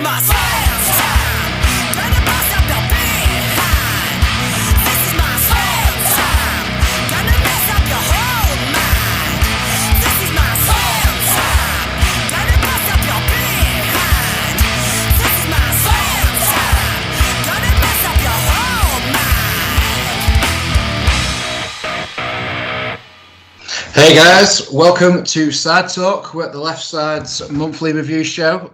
my swell time. Gonna bust up your behind. This is my swell time. Gonna mess up your whole mind. This is my swell time. Gonna bust up your behind. This is my swell time. Gonna mess up your whole mind. Hey guys, welcome to Side Talk. We're at the Left Side's monthly review show.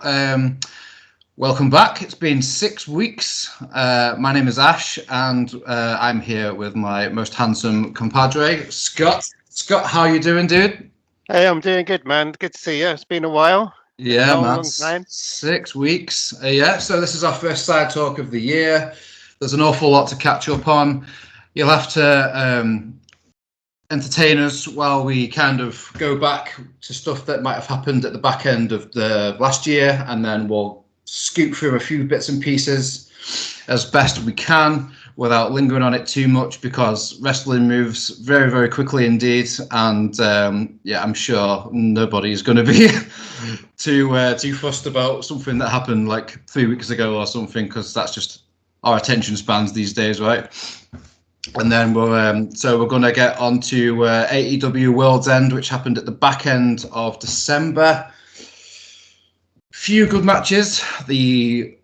Welcome back. It's been 6 weeks. My name is Ash, and I'm here with my most handsome compadre, Scott. Scott, how you doing, dude? Hey, I'm doing good, man. Good to see you. It's been a while. Yeah, man. Long time. 6 weeks. Yeah, so this is our first Side Talk of the year. There's an awful lot to catch up on. You'll have to entertain us while we kind of go back to stuff that might have happened at the back end of the last year, and then we'll scoop through a few bits and pieces as best we can without lingering on it too much, because wrestling moves very, very quickly indeed. And yeah, I'm sure nobody's going to be too fussed about something that happened like 3 weeks ago or something, because that's just our attention spans these days, right? And then we're going to get on to AEW World's End, which happened at the back end of December. Few good matches. The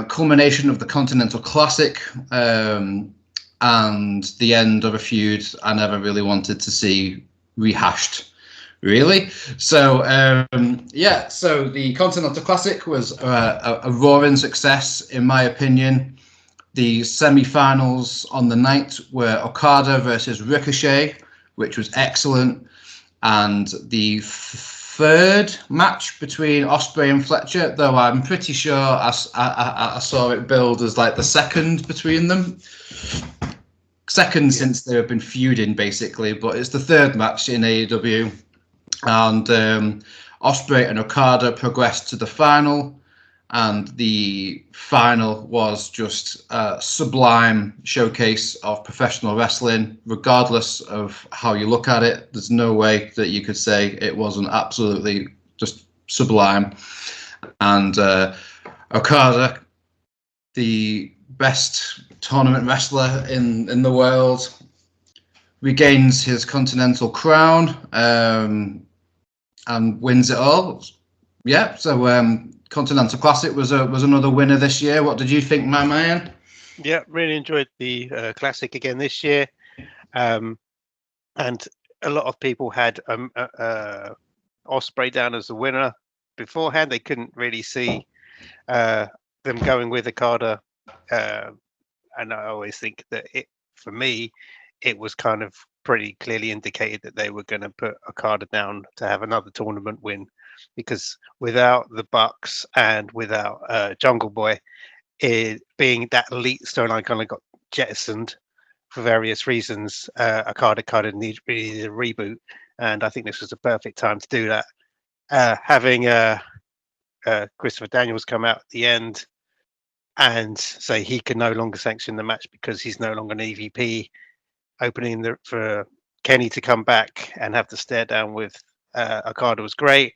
culmination of the Continental Classic, and the end of a feud I never really wanted to see rehashed, really. So yeah, so the Continental Classic was a roaring success, in my opinion. The semi-finals on the night were Okada versus Ricochet, which was excellent. And the third match between Ospreay and Fletcher, though I'm pretty sure I saw it billed as like the second between them. Second since they have been feuding, basically. But it's the third match in AEW. And Ospreay and Okada progressed to the final. And the final was just a sublime showcase of professional wrestling, regardless of how you look at it. There's no way that you could say it wasn't absolutely just sublime. And Okada, the best tournament wrestler in the world, regains his Continental crown and wins it all. Yeah, so Continental Classic was another winner this year. What did you think, my man? Yeah, really enjoyed the Classic again this year. And a lot of people had Ospreay down as the winner beforehand. They couldn't really see them going with Okada. And I always think that for me, it was kind of pretty clearly indicated that they were going to put Okada down to have another tournament win. Because without the Bucks and without Jungle Boy, it being that elite storyline kind of got jettisoned for various reasons. Okada kind of needed a reboot, and I think this was the perfect time to do that. Having Christopher Daniels come out at the end and say he can no longer sanction the match because he's no longer an EVP, opening for Kenny to come back and have to stare down with Okada was great.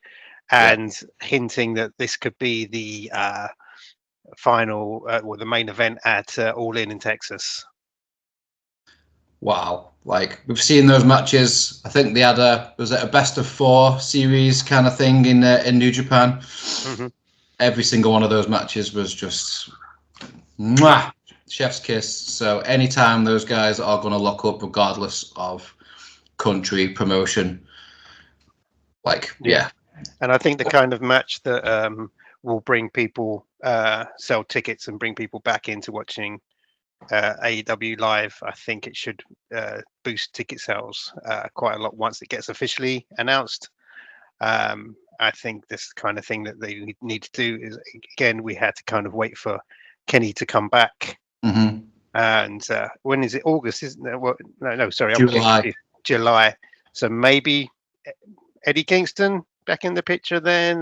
And hinting that this could be the final or the main event at All In Texas. Wow, like we've seen those matches. I think they had a best of 4 series kind of thing in New Japan. Mm-hmm. Every single one of those matches was just mwah, chef's kiss. So anytime those guys are going to lock up, regardless of country, promotion, like yeah. And I think the kind of match that will bring people, sell tickets and bring people back into watching AEW live, I think it should boost ticket sales quite a lot once it gets officially announced. I think this kind of thing that they need to do is, again, we had to kind of wait for Kenny to come back. Mm-hmm. And when is it? August, isn't it? Well, no, sorry. July. So maybe Eddie Kingston back in the picture then.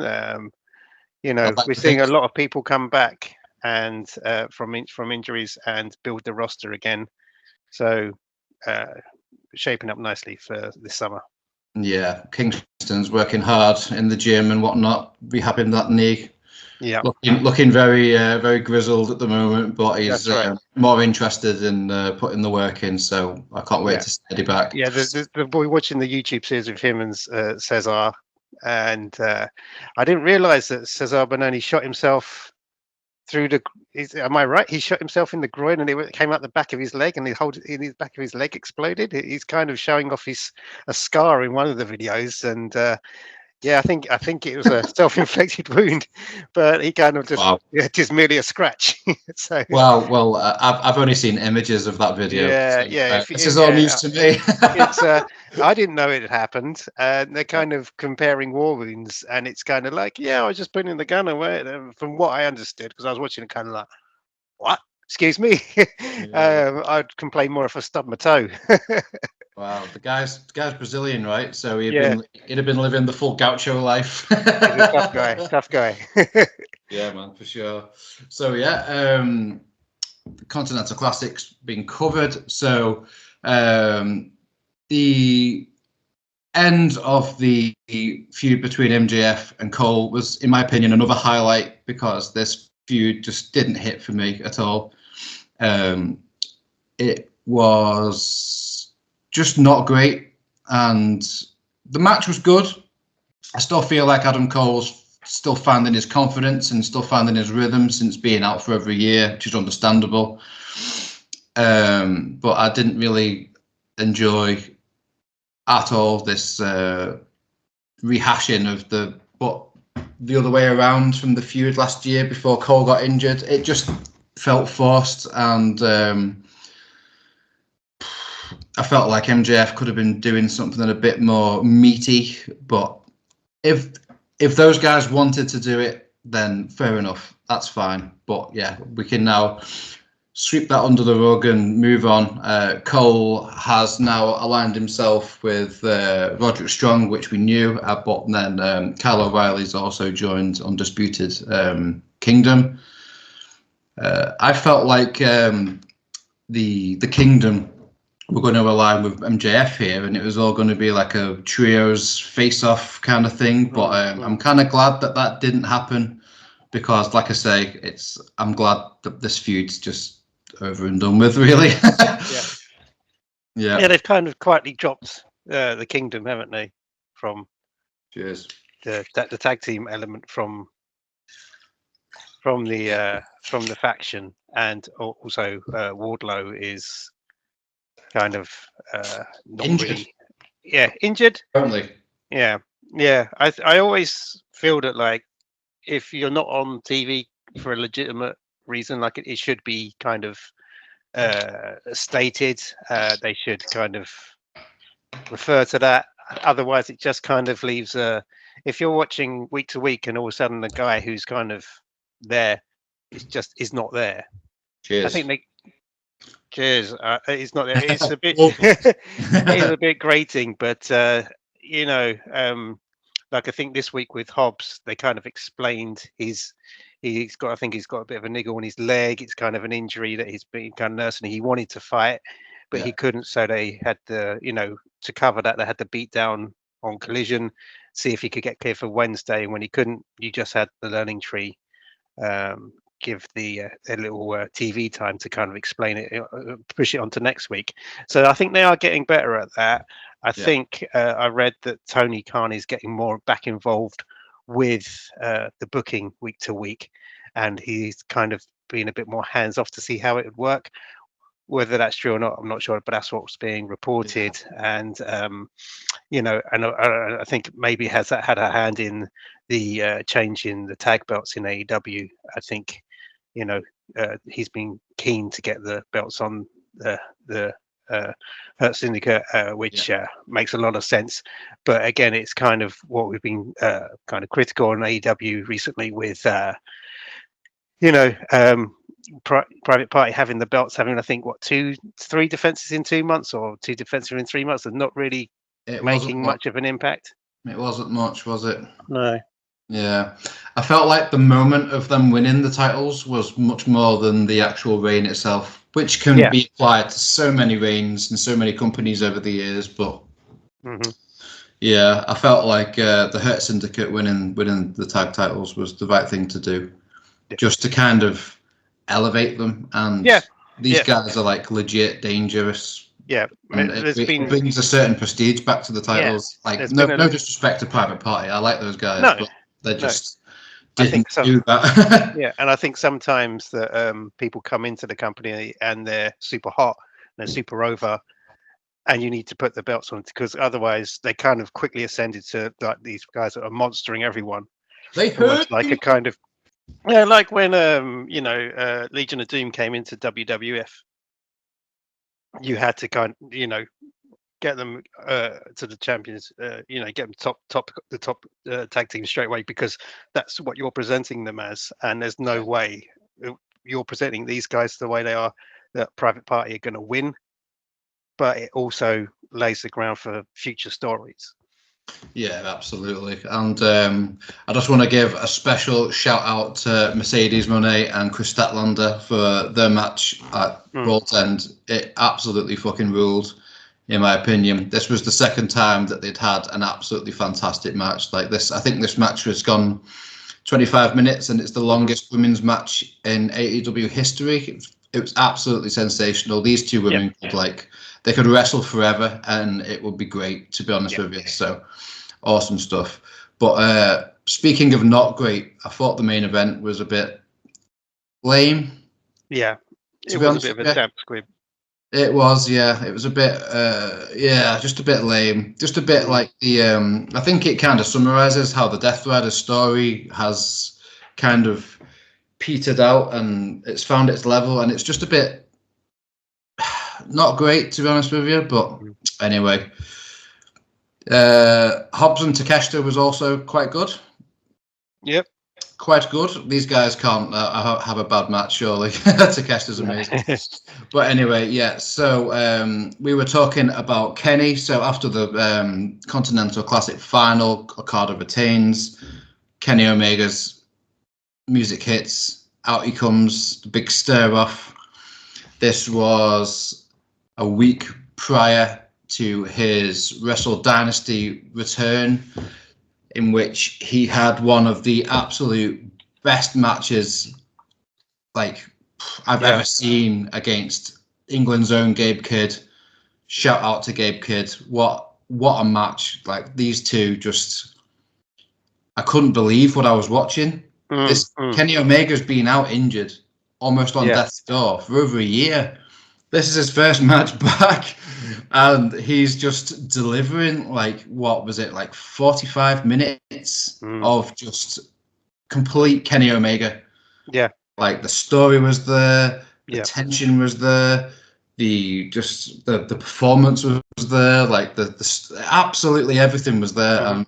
We're seeing a lot of people come back and from injuries and build the roster again. So shaping up nicely for this summer. Yeah, Kingston's working hard in the gym and whatnot, rehabbing that knee. Yeah, looking very very grizzled at the moment, but he's that's right. more interested in putting the work in. So I can't wait Yeah. to see Eddie back. Yeah, the boy watching the YouTube series of him and Cesar, and I didn't realize that Cesar Bononi shot himself through the. Am I right? He shot himself in the groin, and it came out the back of his leg, and his back of his leg exploded. He's kind of showing off a scar in one of the videos, and yeah, I think it was a self-inflicted wound, but he kind of just merely a scratch. So Well, I've only seen images of that video. yeah, So, yeah. this is all news to me. It's I didn't know it had happened. They're kind of comparing war wounds, and it's kind of like, yeah, I was just putting the gun away. From what I understood, because I was watching it, kind of like, what? Excuse me. I'd complain more if I stubbed my toe. Wow, the guy's Brazilian, right? So he'd Yeah. have been living the full gaucho life. He's a tough guy. Tough guy. Yeah, man, for sure. So yeah, the Continental Classics being covered. So the end of the feud between MJF and Cole was, in my opinion, another highlight, because this feud just didn't hit for me at all. It was just not great, and the match was good. I still feel like Adam Cole's still finding his confidence and still finding his rhythm since being out for over a year, which is understandable. But I didn't really enjoy at all this rehashing of the other way around from the feud last year before Cole got injured. It just felt forced, and I felt like MJF could have been doing something a bit more meaty. But if those guys wanted to do it, then fair enough, that's fine. But yeah, we can now sweep that under the rug and move on. Cole has now aligned himself with Roderick Strong, which we knew, but then Kyle O'Reilly's also joined Undisputed Kingdom. I felt like the Kingdom were going to align with MJF here, and it was all going to be like a trios face-off kind of thing. But I'm kind of glad that didn't happen, because, like I say, I'm glad that this feud's just over and done with, really. Yeah. They've kind of quietly dropped the Kingdom, haven't they? From Cheers. the tag team element from the faction, and also Wardlow is kind of not Injured. really, injured. Apparently. Yeah. I always feel that, like, if you're not on TV for a legitimate reason, like it should be kind of stated. They should kind of refer to that. Otherwise, it just kind of leaves if you're watching week to week, and all of a sudden the guy who's kind of there is not there. Cheers. I think cheers. It's not there. It's a bit. It's a bit grating, but like I think this week with Hobbs, they kind of explained he's got a bit of a niggle on his leg. It's kind of an injury that he's been kind of nursing. He wanted to fight, but he couldn't. So they had to cover that. They had to beat down on Collision, see if he could get clear for Wednesday. And when he couldn't, you just had the learning tree give a little TV time to kind of explain it, push it onto next week. So I think they are getting better at that. I think I read that Tony Khan is getting more back involved with the booking week to week, and he's kind of being a bit more hands off to see how it would work. Whether that's true or not, I'm not sure, but that's what's being reported. And and I think maybe has that had a hand in the change in the tag belts in AEW. I think he's been keen to get the belts on the Hurt Syndicate, which makes a lot of sense. But again, it's kind of what we've been kind of critical on AEW recently with Private Party having the belts, having I think 3 defenses in 2 months, or 2 defenses in 3 months, and not really making much of an impact. It wasn't much, was it? No. Yeah, I felt like the moment of them winning the titles was much more than the actual reign itself, which can be applied to so many reigns and so many companies over the years. But Yeah, I felt like the Hurt Syndicate winning the tag titles was the right thing to do, Yeah. just to kind of elevate them. And Yeah. these Yeah. guys are like legit dangerous. Yeah, And it brings a certain prestige back to the titles. Like no disrespect to Private Party, I like those guys, No, but they just I think didn't do that. yeah, and I think sometimes that people come into the company and they're super hot, they're super over, and you need to put the belts on because otherwise they kind of quickly ascended to like these guys that are monstering everyone. They Almost hurt like me. a kind of like when Legion of Doom came into WWF, you had to get them to the champions, get them top tag team straight away because that's what you're presenting them as, and there's no way you're presenting these guys the way they are that Private Party are going to win, but it also lays the ground for future stories. Yeah, absolutely. And I just want to give a special shout out to Mercedes Moné and Chris Statlander for their match at World's End. It absolutely fucking ruled, in my opinion. This was the second time that they'd had an absolutely fantastic match like this. I think this match has gone 25 minutes and it's the longest women's match in AEW history. It was absolutely sensational. These two women they could wrestle forever and it would be great, to be honest with you. So awesome stuff. But speaking of not great, I thought the main event was a bit lame. Yeah, it was a bit of a damp squib. It was, yeah. It was a bit, just a bit lame. Just a bit like the. I think it kind of summarizes how the Death Rider story has kind of petered out and it's found its level, and it's just a bit not great, to be honest with you. But anyway, Hobbs and Takeshita was also quite good. Yep. Quite good. These guys can't have a bad match, surely. Takeshita's amazing. But anyway, yeah. So we were talking about Kenny. So after the Continental Classic final, Okada retains. Kenny Omega's music hits. Out he comes. The big stir off. This was a week prior to his Wrestle Dynasty return, in which he had one of the absolute best matches like I've ever seen against England's own Gabe Kidd. Shout out to Gabe Kidd. What a match. Like these two just, I couldn't believe what I was watching. Kenny Omega's been out injured, almost on death's door for over a year. This is his first match back, and he's just delivering like, what was it, like 45 minutes of just complete Kenny Omega. Yeah. Like the story was there, the tension was there, the performance was there, like the absolutely everything was there.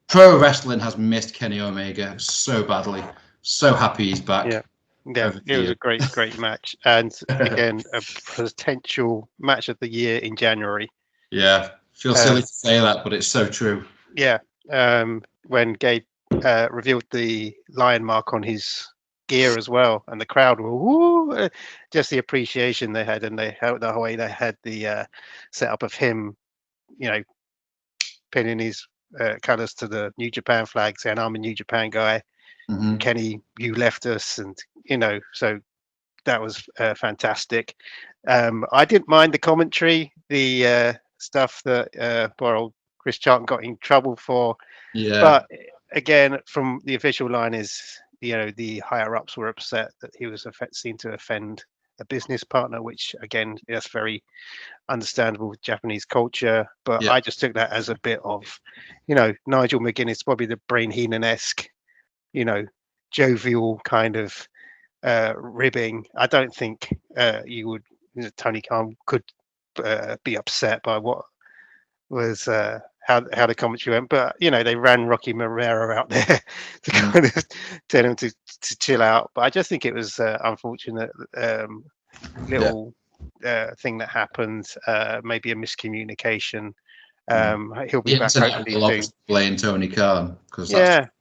Pro wrestling has missed Kenny Omega so badly. So happy he's back. Yeah, it was a great match, and again, a potential match of the year in January. Yeah, feels silly to say that, but it's so true. Yeah, when Gabe revealed the lion mark on his gear as well, and the crowd were woo, just the appreciation they had, and they held the way they had the setup of him, pinning his colors to the New Japan flag, saying, "I'm a New Japan guy." Kenny, you left us, and so that was fantastic. I didn't mind the commentary, the stuff that poor old Chris Charlton got in trouble for. But again, from the official line is, the higher ups were upset that he was seen to offend a business partner, which again, that's very understandable with Japanese culture. But I just took that as a bit of, Nigel McGuinness, probably the Brain Heenan-esque, jovial kind of ribbing. I don't think Tony Khan could be upset by what was how the commentary went, but they ran Rocky Marrero out there to kind of tell him to chill out. But I just think it was unfortunate little thing that happened, maybe a miscommunication. He'll be back hopefully soon. Blame Tony Khan because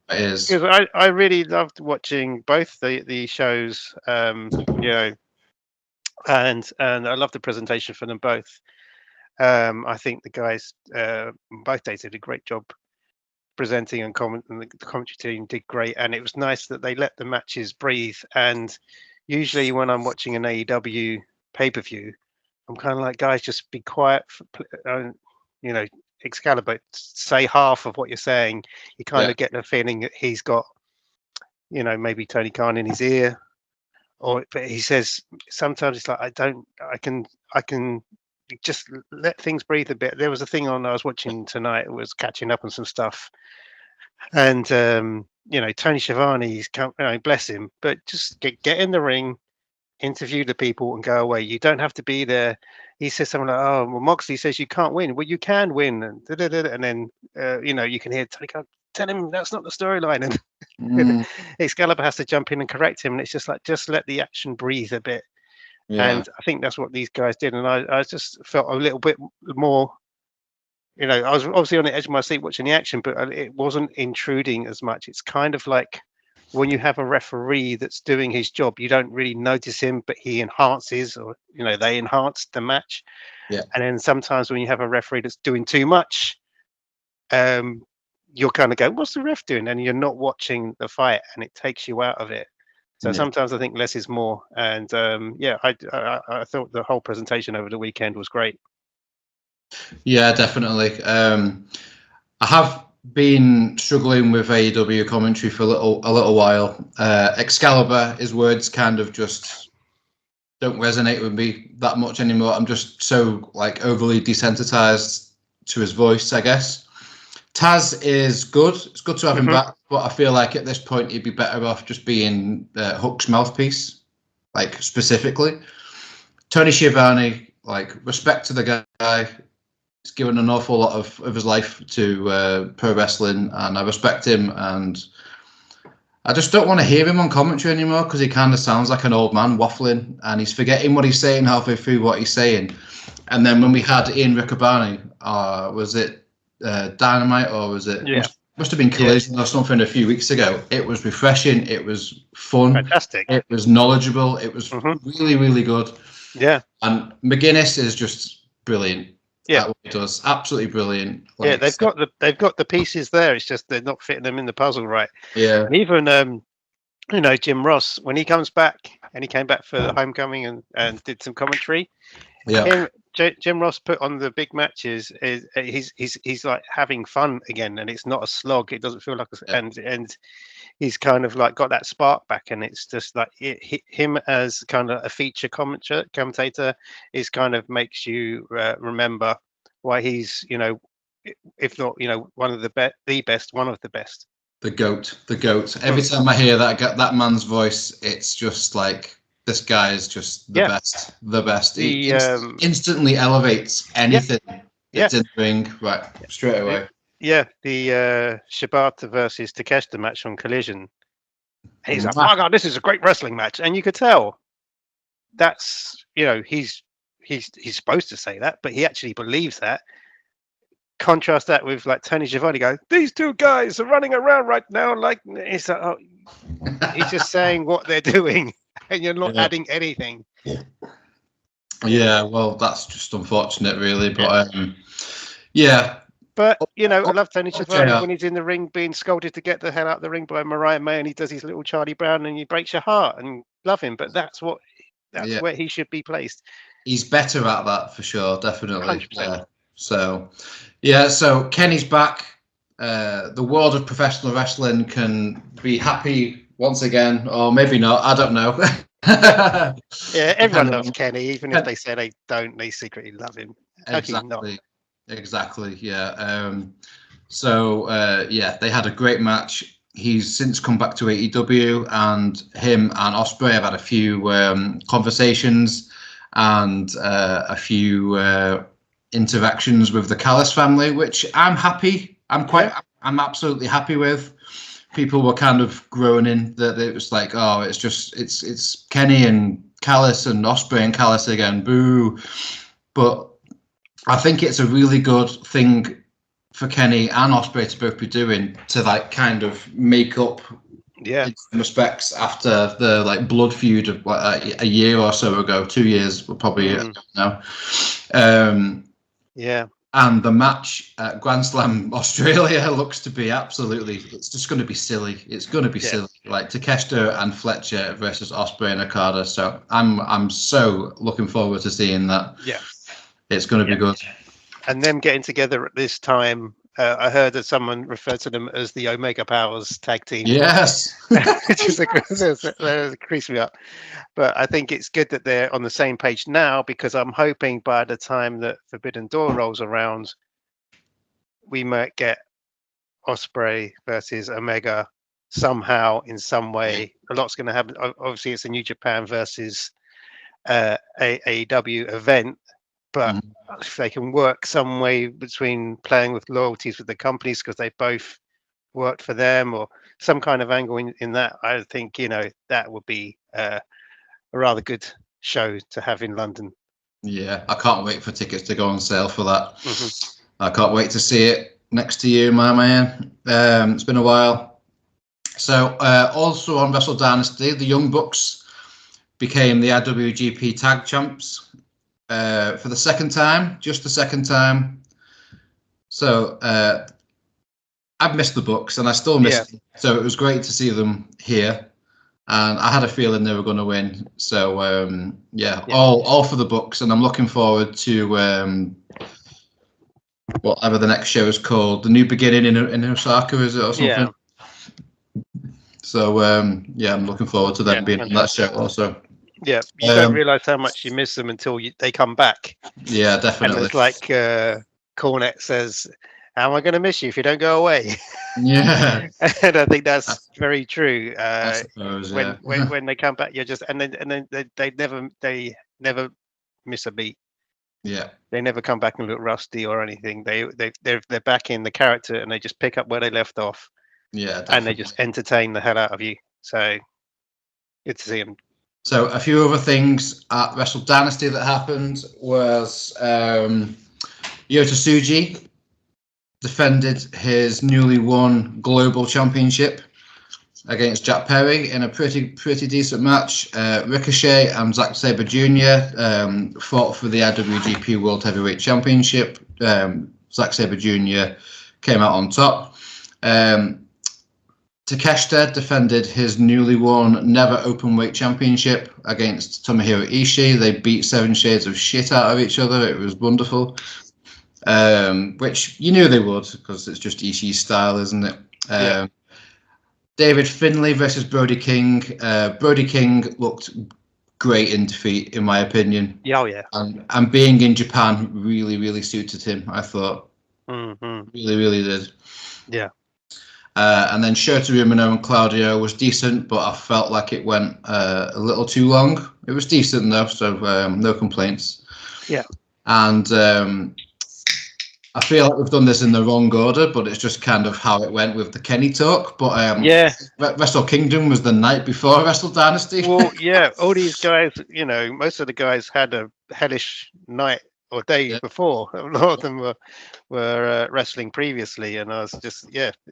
because I really loved watching both the shows, and I love the presentation for them both. I think the guys both days did a great job presenting and the commentary team did great, and it was nice that they let the matches breathe. And usually when I'm watching an AEW pay-per-view, I'm kind of like, guys, just be quiet, you know, Excalibur, say half of what you're saying. You kind of get the feeling that he's got, you know, maybe Tony Khan in his ear, but he says sometimes it's like, I can just let things breathe a bit. There was a thing on I was watching tonight, was catching up on some stuff, and you know, Tony Schiavone's come, you know, bless him, but just get in the ring, interview the people and go away. You don't have to be there. He says something like, oh, well, Moxley says you can't win. Well, you can win. And then, you know, you can hear Tony Khan, tell him that's not the storyline. And Excalibur has to jump in and correct him. And it's just like, just let the action breathe a bit. Yeah. And I think that's what these guys did. And I just felt a little bit more, you know, I was obviously on the edge of my seat watching the action, but it wasn't intruding as much. It's kind of like when you have a referee that's doing his job, you don't really notice him, but he enhances, or, you know, they enhance the match. Yeah. And then sometimes when you have a referee that's doing too much, you'll kind of go, what's the ref doing? And you're not watching the fight, and it takes you out of it. So sometimes I think less is more. And yeah, I thought the whole presentation over the weekend was great. Yeah, definitely. I have been struggling with AEW commentary for a little while. Excalibur, his words kind of just don't resonate with me that much anymore. I'm just so like overly desensitized to his voice, I guess. Taz is good. It's good to have him back, but I feel like at this point he'd be better off just being Hook's mouthpiece, like specifically. Tony Schiavone, like, respect to the guy. He's given an awful lot of his life to pro wrestling, and I respect him. And I just don't want to hear him on commentary anymore because he kind of sounds like an old man waffling, and he's forgetting what he's saying halfway through what he's saying. And then when we had Ian Riccoboni, was it Dynamite, or was it? Yeah. Must have been Collision or something a few weeks ago. It was refreshing. It was fun. Fantastic. It was knowledgeable. It was really, really good. Yeah. And McGuinness is just brilliant. Yeah, what he does, absolutely brilliant. Like, yeah, they've got the pieces there. It's just they're not fitting them in the puzzle right. Yeah. And even you know, Jim Ross, when he comes back, and he came back for the homecoming and did some commentary. Yeah. Jim Ross put on the big matches. He's like having fun again, and it's not a slog. It doesn't feel like and he's kind of like got that spark back, and it's just like him as kind of a feature commentator is kind of makes you remember why he's, you know, if not, you know, one of the best, one of the best. The goat. Every time I hear that man's voice, it's just like, this guy is just the best. He instantly elevates anything that's in the ring, right, straight away. Yeah, the Shibata versus Takeshita match on Collision. And he's like, oh my God, this is a great wrestling match. And you could tell that's, you know, he's supposed to say that, but he actually believes that. Contrast that with like Tony Schiavone go, these two guys are running around right now. Like, it's like, oh, he's just saying what they're doing, and you're not adding anything. Yeah, well, that's just unfortunate, really. But yeah. But, you know, I love Tony Schiavone when he's in the ring being scolded to get the hell out of the ring by Mariah May, and he does his little Charlie Brown, and he breaks your heart, and love him. But that's where he should be placed. He's better at that for sure, definitely. 100%. So Kenny's back. The world of professional wrestling can be happy once again, or maybe not. I don't know. Yeah, everyone loves Kenny, even if they say they don't. They secretly love him. Exactly. Yeah. They had a great match. He's since come back to AEW, and him and Ospreay have had a few conversations and a few interactions with the Callis family, which I'm happy. I'm absolutely happy with. People were kind of groaning that it was like, oh, it's Kenny and Callis and Ospreay and Callis again, boo. But I think it's a really good thing for Kenny and Ospreay to both be doing, to like kind of make up in some respects after the like blood feud of a year or so ago, 2 years, probably now. Yeah. And the match at Grand Slam Australia looks to be absolutely, it's just going to be silly. It's going to be silly. Like Takeshita and Fletcher versus Ospreay and Okada. So I'm so looking forward to seeing that. Yeah. It's going to be good. And them getting together at this time, I heard that someone referred to them as the Omega Powers tag team. Yes. Which is that creeps me up. But I think it's good that they're on the same page now, because I'm hoping by the time that Forbidden Door rolls around, we might get Ospreay versus Omega somehow, in some way. A lot's going to happen. Obviously, it's a New Japan versus AEW event, but if they can work some way between playing with loyalties with the companies because they both worked for them, or some kind of angle in that, I think, you know, that would be a rather good show to have in London. Yeah, I can't wait for tickets to go on sale for that. I can't wait to see it next to you, my man. It's been a while. So also on Wrestle Dynasty, the Young Bucks became the IWGP Tag Champs for the second time, just the second time. So I've missed the Bucks, and I still miss them. So it was great to see them here, and I had a feeling they were going to win. So all for the Bucks, and I'm looking forward to whatever the next show is called, the New Beginning in Osaka, is it, or something? Yeah. So I'm looking forward to them being on that show also. Yeah, you don't realise how much you miss them until they come back. Yeah, definitely. And it's like Cornette says, "How am I going to miss you if you don't go away?" Yeah. And I think that's very true. I suppose, when they come back, you're just and then they never miss a beat. Yeah. They never come back and look rusty or anything. They're back in the character, and they just pick up where they left off. Yeah, definitely. And they just entertain the hell out of you. So good to see them. So a few other things at Wrestle Dynasty that happened was Yota Tsuji defended his newly won global championship against Jack Perry in a pretty decent match. Ricochet and Zack Sabre Jr. Fought for the IWGP World Heavyweight Championship. Zack Sabre Jr. came out on top. Takeshita defended his newly won Never Openweight Championship against Tomohiro Ishii. They beat 7 shades of shit out of each other. It was wonderful. Which you knew they would, because it's just Ishii's style, isn't it? David Finlay versus Brody King. Brody King looked great in defeat, in my opinion. And being in Japan really suited him, I thought. Really did. Yeah. And then Shota Umino and Claudio was decent, but I felt like it went a little too long. It was decent though, so no complaints. Yeah. And I feel like we've done this in the wrong order, but it's just kind of how it went with the Kenny talk. But Wrestle Kingdom was the night before Wrestle Dynasty. Well, yeah, all these guys, you know, most of the guys had a hellish night or day before. A lot of them were wrestling previously, and I was just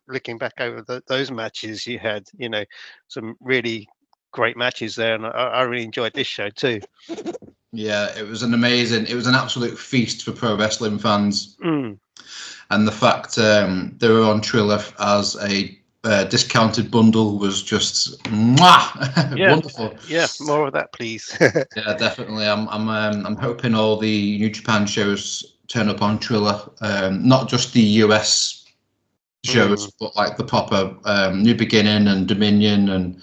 looking back over those matches. You had, you know, some really great matches there, and I really enjoyed this show too. Yeah, it was an absolute feast for pro wrestling fans. And the fact they were on Triller as a discounted bundle was just wonderful. Yeah, more of that, please. Yeah, definitely. I'm hoping all the New Japan shows turn up on Triller, not just the US shows, but like the proper New Beginning and Dominion and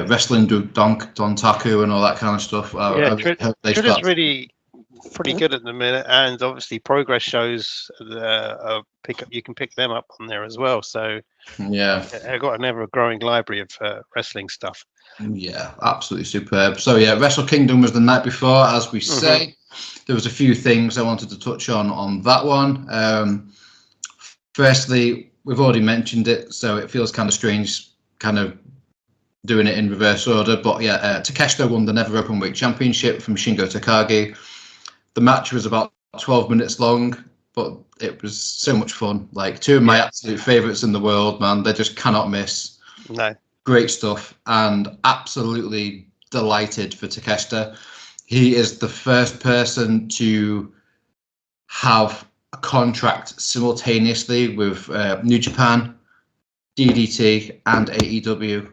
Wrestling Dontaku and all that kind of stuff. Triller's really pretty good at the minute, and obviously Progress shows you can pick them up on there as well. So I've got an ever-growing library of wrestling stuff. Yeah, absolutely superb. So Wrestle Kingdom was the night before, as we say. There was a few things I wanted to touch on that one. Firstly, we've already mentioned it, so it feels kind of strange kind of doing it in reverse order, but Takeshita won the Never Openweight Championship from Shingo Takagi. The match was about 12 minutes long, but it was so much fun. Like, two of my absolute favourites in the world, man. They just cannot miss. No. Great stuff, and absolutely delighted for Takeshita. He is the first person to have a contract simultaneously with New Japan, DDT, and AEW.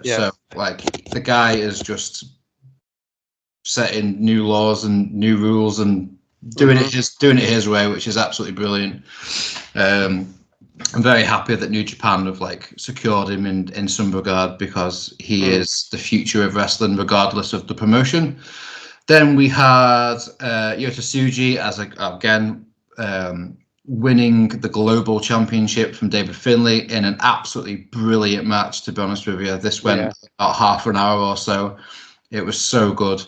So like the guy is just setting new laws and new rules and doing it his way, which is absolutely brilliant. I'm very happy that New Japan have like secured him in some regard, because he is the future of wrestling regardless of the promotion. Then we had Yota Tsuji as again winning the global championship from David Finlay in an absolutely brilliant match, to be honest with you. This went about half an hour or so. It was so good.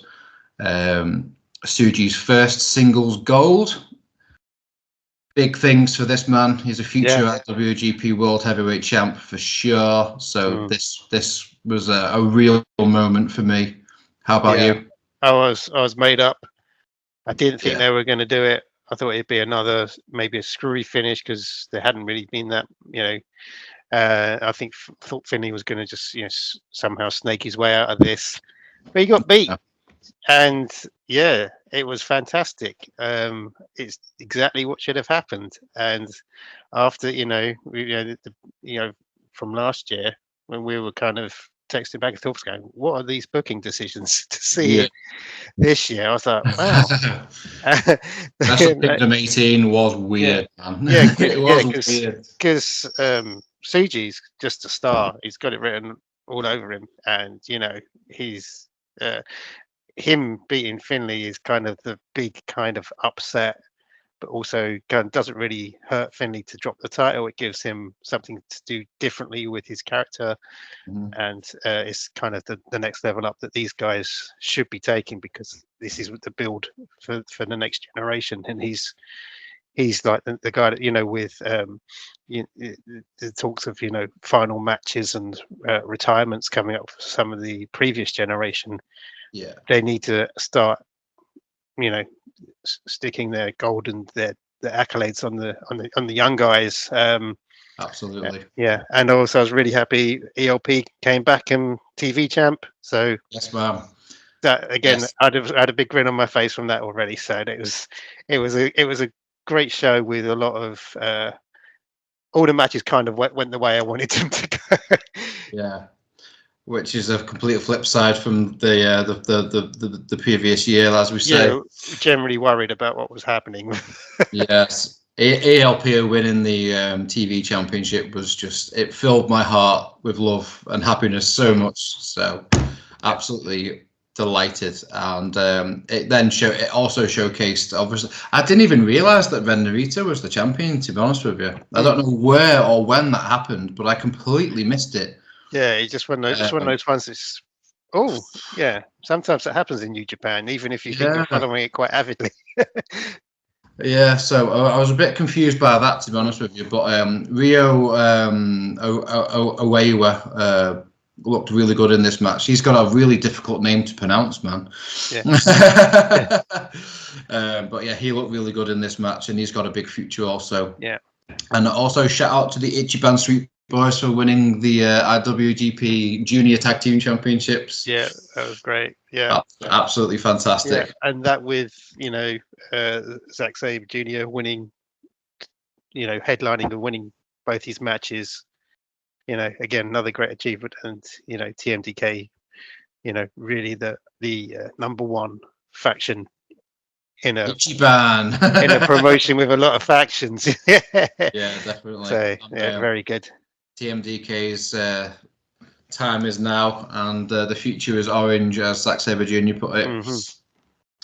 Tsuji's first singles gold. Big things for this man. He's a future WGP World Heavyweight Champ for sure. So this was a real moment for me. How about you? I was made up. I didn't think they were going to do it. I thought it'd be maybe a screwy finish, because there hadn't really been that. I thought Finlay was going to just somehow snake his way out of this, but he got beat. And it was fantastic. It's exactly what should have happened. And after from last year, when we were kind of texting back and forth going, what are these booking decisions to see this year? I was like, wow. Wrestle Kingdom 18 was weird, man. It was weird. Because Tsuji's just a star. He's got it written all over him. And, he's... him beating Finlay is kind of the big kind of upset, but also doesn't really hurt Finlay to drop the title. It gives him something to do differently with his character, and it's kind of the next level up that these guys should be taking, because this is the build for the next generation. And he's like the guy that with the talks of final matches and retirements coming up for some of the previous generation. They need to start, sticking their gold and their accolades on the young guys. Absolutely. And also I was really happy ELP came back and TV champ. So yes, ma'am. That again, I had a big grin on my face from that already. So it was a great show with a lot of all the matches kind of went the way I wanted them to go. Which is a complete flip side from the previous year, as we say. Generally worried about what was happening. Yes, ALP winning the TV championship was it filled my heart with love and happiness so much. So, absolutely delighted. And it also showcased. Obviously, I didn't even realize that Ren Narita was the champion. To be honest with you, I don't know where or when that happened, but I completely missed it. Yeah, it's just one of those ones that's, sometimes it happens in New Japan, even if you think you're following it quite avidly. So I was a bit confused by that, to be honest with you. But Rio Oiwa looked really good in this match. He's got a really difficult name to pronounce, man. But he looked really good in this match, and he's got a big future also. And also shout out to the Ichiban Street Boys for winning the IWGP Junior Tag Team Championships. Yeah, that was great. Absolutely fantastic. And that with Zack Sabre Jr. winning, headlining and winning both his matches. Again, another great achievement. And TMDK, really the number one faction in a Ichiban. in a promotion with a lot of factions. Definitely. So very good. TMDK's time is now, and the future is orange, as Zack Sabre Jr. put it.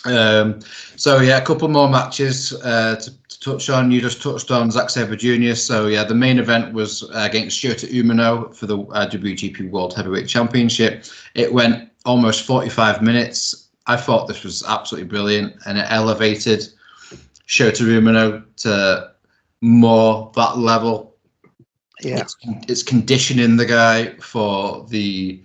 A couple more matches to touch on. You just touched on Zack Sabre Jr. So the main event was against Shota Umino for the WGP World Heavyweight Championship. It went almost 45 minutes. I thought this was absolutely brilliant, and it elevated Shota Umino to more that level. It's conditioning the guy for the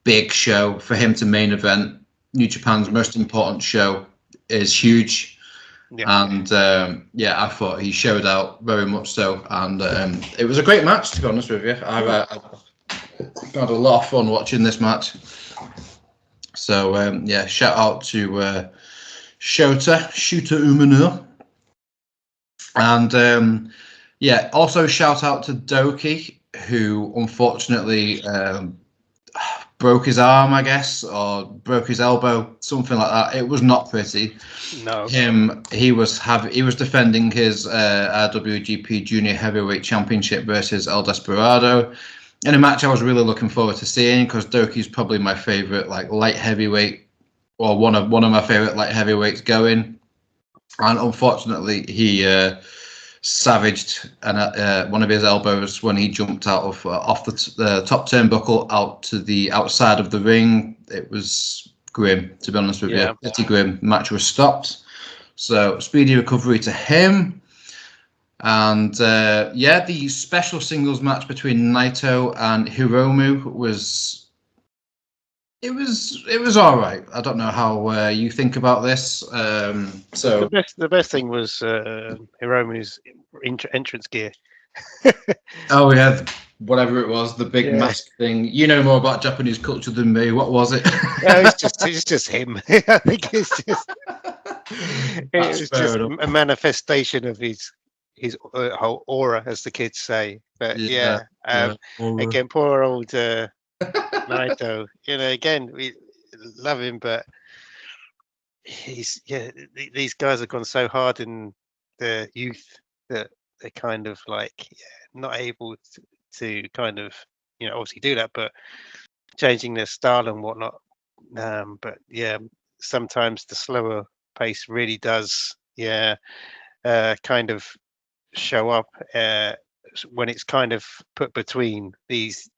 big show, for him to main event. New Japan's most important show is huge. And I thought he showed out very much so. And it was a great match, to be honest with you. I had a lot of fun watching this match. So shout out to Shota Umino. And yeah, also shout out to Doki, who unfortunately broke his arm, I guess, or broke his elbow, something like that. It was not pretty. No. He was defending his RWGP Junior Heavyweight Championship versus El Desperado in a match I was really looking forward to seeing, because Doki's probably my favorite like light heavyweight, or one of my favorite light heavyweights going. And unfortunately, he savaged one of his elbows when he jumped out of off the top turnbuckle out to the outside of the ring. It was grim, to be honest with you. Pretty grim. Match was stopped. So speedy recovery to him. And yeah, the special singles match between Naito and Hiromu was. It was all right. I don't know how you think about this. So the best thing was Hiromu's entrance gear. Oh yeah, whatever it was, the big mask thing. You know more about Japanese culture than me. What was it? It's just him. I think it's just a manifestation of his whole aura, as the kids say. But again, poor old Naito. Again, we love him, but these guys have gone so hard in their youth that they're kind of like not able to kind of obviously do that, but changing their style and whatnot. But sometimes the slower pace really does kind of show up when it's kind of put between these.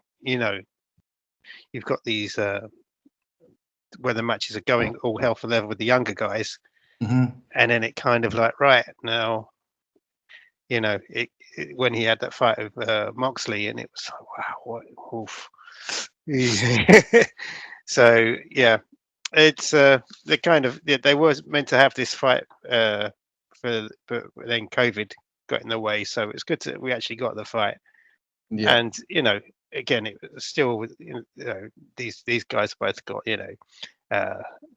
You've got these where the matches are going all hell for leather with the younger guys, and then it kind of like, right now, when he had that fight with Moxley, and it was like, wow, what oof. So it's the kind of they were meant to have this fight but then COVID got in the way, so it's good that we actually got the fight. And again, it was still these guys both got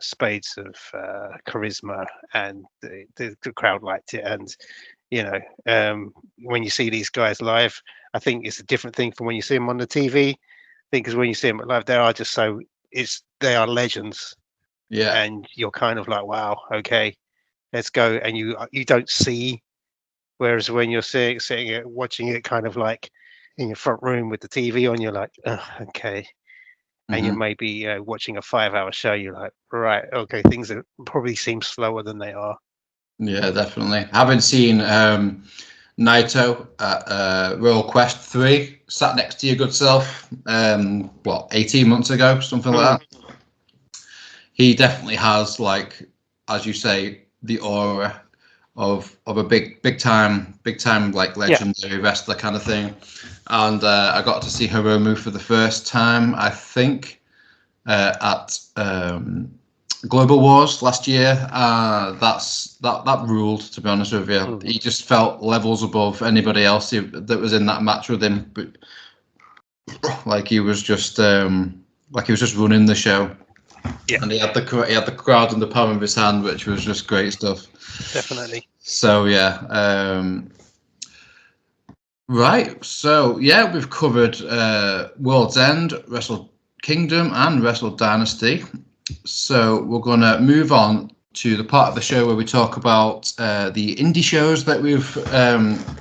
spades of charisma, and the crowd liked it. And when you see these guys live, I think it's a different thing from when you see them on the TV. I think because when you see them live, they are just they are legends. Yeah, and you're kind of like, wow, okay, let's go. And you don't see, whereas when you're sitting it, watching it, kind of like in your front room with the TV on, you're like, oh, okay. And you may be watching a 5-hour show, you're like, right, okay, things that probably seem slower than they are. Yeah, definitely. Having seen Naito at Royal Quest 3, sat next to your good self, 18 months ago, something like that. He definitely has, like, as you say, the aura of a big time like legendary wrestler kind of thing. And I got to see Hiromu for the first time, I think, at Global Wars last year. That ruled, to be honest with you. He just felt levels above anybody else that was in that match with him. But like he was just running the show. Yeah, and he had the crowd in the palm of his hand, which was just great stuff. Definitely. So right. So we've covered World's End, Wrestle Kingdom, and Wrestle Dynasty. So we're gonna move on to the part of the show where we talk about the indie shows that we've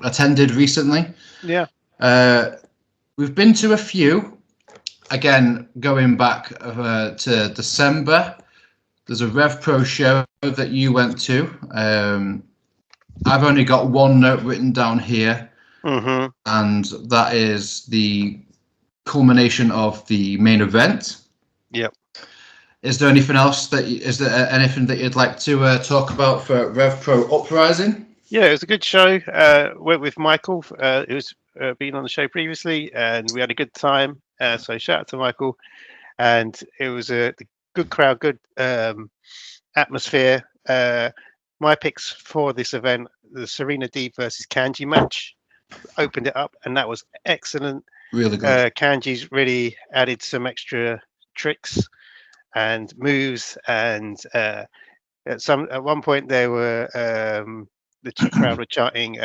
attended recently. Yeah. We've been to a few. Again, going back to December, there's a RevPro show that you went to. I've only got one note written down here, and that is the culmination of the main event. Yep. Is there anything else anything that you'd like to talk about for RevPro Uprising? Yeah, it was a good show. Went with Michael. It was been on the show previously, and we had a good time. So shout out to Michael, and it was a good crowd, good atmosphere. My picks for this event: the Serena Deeb versus Kanji match, opened it up, and that was excellent. Really good. Kanji's really added some extra tricks and moves, and at one point they were the crowd were chanting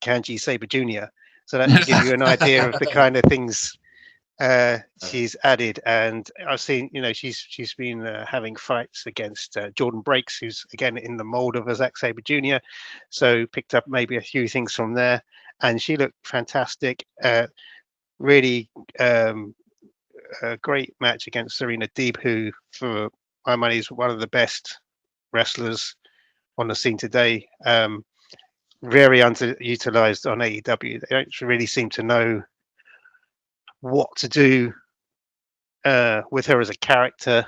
Kanji Saber Jr. So that to give you an idea of the kind of things she's added. And I've seen, she's been having fights against Jordan Breaks, who's again in the mold of a Zack Sabre Jr. So picked up maybe a few things from there, and she looked fantastic. Really a great match against Serena Deeb, who for my money is one of the best wrestlers on the scene today. Very underutilized on AEW. They don't really seem to know what to do with her as a character.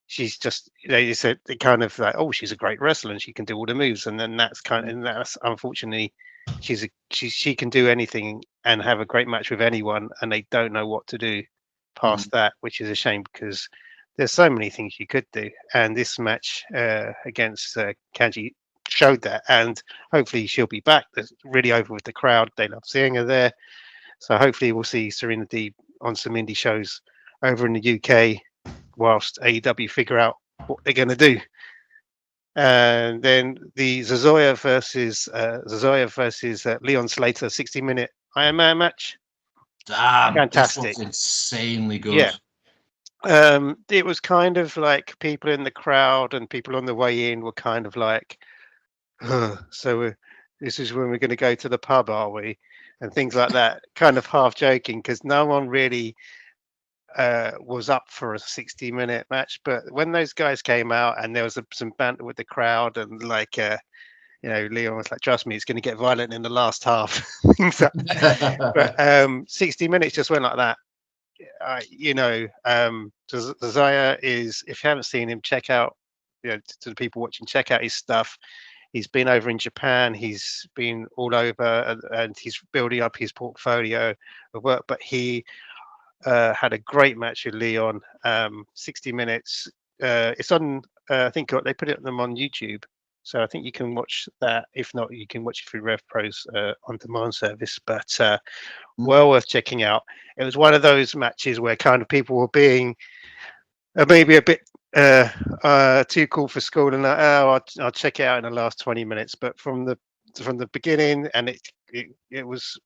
She's just, they said they kind of like, oh, she's a great wrestler and she can do all the moves, and then that's unfortunately, she can do anything and have a great match with anyone, and they don't know what to do past that, which is a shame because there's so many things you could do, and this match against Kanji showed that, and hopefully she'll be back. That's really over with the crowd. They love seeing her there. So hopefully we'll see Serena Deeb on some indie shows over in the UK whilst AEW figure out what they're going to do. And then the Zazoya versus Leon Slater 60-minute Iron Man match. Damn, fantastic. This was insanely good. Yeah. It was kind of like people in the crowd and people on the way in were kind of like, so this is when we're going to go to the pub, are we? And things like that, kind of half joking, because no one really was up for a 60-minute match. But when those guys came out and there was some banter with the crowd, and like, Leon was like, trust me, it's going to get violent in the last half. But 60 minutes just went like that. Zaya is, if you haven't seen him, check out, to the people watching, check out his stuff. He's been over in Japan. He's been all over, and he's building up his portfolio of work. But he had a great match with Leon. 60 minutes. It's on. I think they put it them on YouTube, so I think you can watch that. If not, you can watch it through RevPro's on-demand service. But well worth checking out. It was one of those matches where kind of people were being maybe a bit too cool for school, and I'll check it out in the last 20 minutes. But from the beginning, and it was